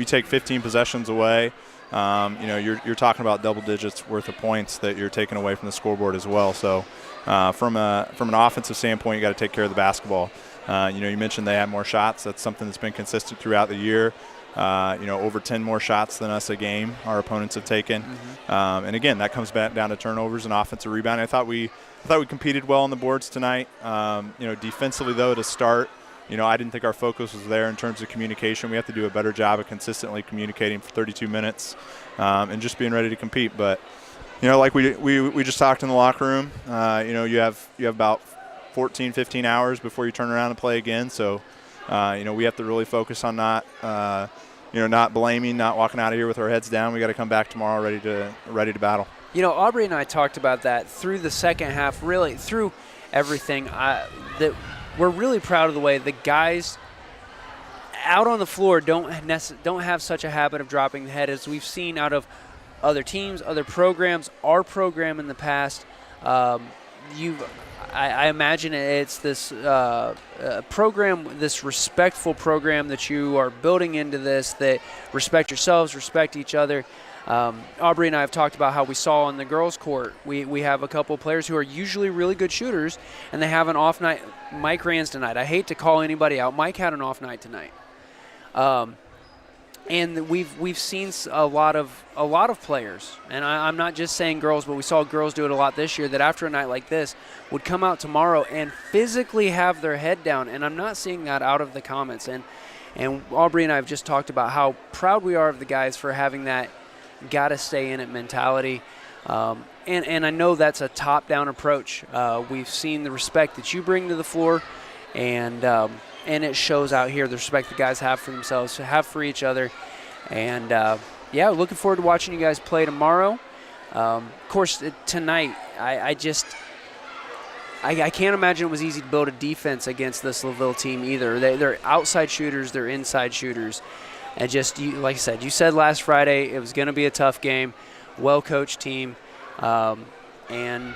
take 15 possessions away, you're talking about double digits worth of points that you're taking away from the scoreboard as well. So from an offensive standpoint, you got to take care of the basketball. You mentioned they had more shots. That's something that's been consistent throughout the year. Over 10 more shots than us a game our opponents have taken. And again, that comes back down to turnovers and offensive rebounding. I thought we competed well on the boards tonight. Defensively, though, to start, I didn't think our focus was there in terms of communication. We have to do a better job of consistently communicating for 32 minutes and just being ready to compete. But, like we just talked in the locker room, you have about 14, 15 hours before you turn around and play again. So, we have to really focus on not blaming, not walking out of here with our heads down. We got to come back tomorrow ready to battle. Aubrey and I talked about that through the second half, really through everything. That we're really proud of the way the guys out on the floor don't have such a habit of dropping the head as we've seen out of other teams, other programs, our program in the past. I imagine it's this program, this respectful program that you are building into this, that respect yourselves, respect each other. Aubrey and I have talked about how we saw on the girls' court, we have a couple of players who are usually really good shooters, and they have an off night. Mike Rands tonight. I hate to call anybody out. Mike had an off night tonight. And we've seen a lot of players, and I'm not just saying girls, but we saw girls do it a lot this year, that after a night like this would come out tomorrow and physically have their head down, and I'm not seeing that out of the comments. And Aubrey and I have just talked about how proud we are of the guys for having that gotta stay in it mentality. And I know that's a top-down approach. We've seen the respect that you bring to the floor, and it shows out here, the respect the guys have for themselves, have for each other. And, looking forward to watching you guys play tomorrow. Of course, tonight, I can't imagine it was easy to build a defense against this LaVille team either. They're outside shooters, they're inside shooters. And like I said, you said last Friday it was going to be a tough game, well-coached team. And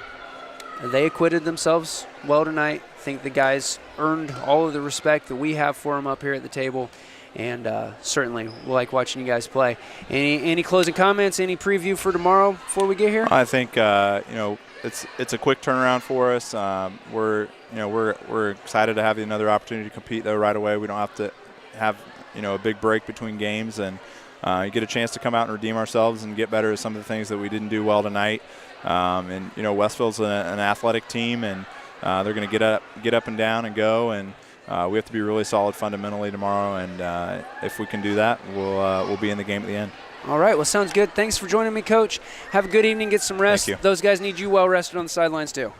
they acquitted themselves well tonight. I think the guys earned all of the respect that we have for them up here at the table, and certainly we like watching you guys play. Any closing comments, any preview for tomorrow before we get here? I think it's a quick turnaround for us. We're excited to have another opportunity to compete though right away. We don't have to have a big break between games, and you get a chance to come out and redeem ourselves and get better at some of the things that we didn't do well tonight. Westville's an athletic team, and they're going to get up and down and go, and we have to be really solid fundamentally tomorrow. And if we can do that, we'll be in the game at the end. All right. Well, sounds good. Thanks for joining me, Coach. Have a good evening. Get some rest. Thank you. Those guys need you well rested on the sidelines too.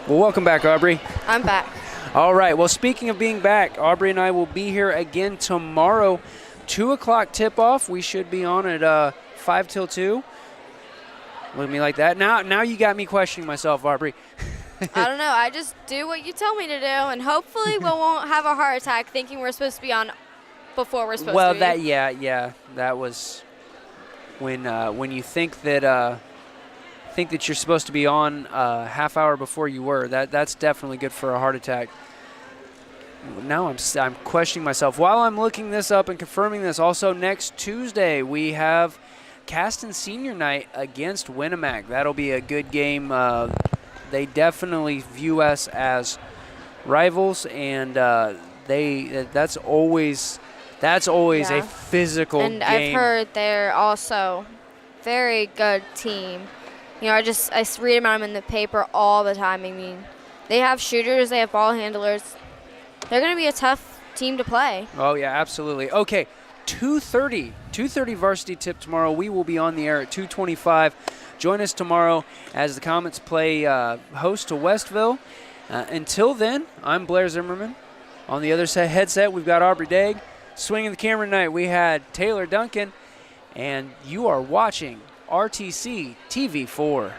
Well, welcome back, Aubrey. I'm back. All right. Well, speaking of being back, Aubrey and I will be here again tomorrow. 2 o'clock tip-off. We should be on at 5 till 2. Look at me like that. Now you got me questioning myself, Aubrey. I don't know. I just do what you tell me to do, and hopefully we won't have a heart attack thinking we're supposed to be on before we're supposed to be. Well, that was when you think that you're supposed to be on a half hour before you were. That's definitely good for a heart attack. Now I'm questioning myself. While I'm looking this up and confirming this, also next Tuesday we have Caston Senior Night against Winnemac. That'll be a good game. They definitely view us as rivals, and that's always a physical game. And I've heard they're also very good team. I read about them in the paper all the time. I mean, they have shooters, they have ball handlers. They're going to be a tough team to play. Oh, yeah, absolutely. Okay, 2:30 varsity tip tomorrow. We will be on the air at 2:25. Join us tomorrow as the Comets play host to Westville. Until then, I'm Blair Zimmerman. On the other headset, we've got Aubrey Daigle. Swinging the camera tonight, we had Taylor Duncan. And you are watching RTC TV4.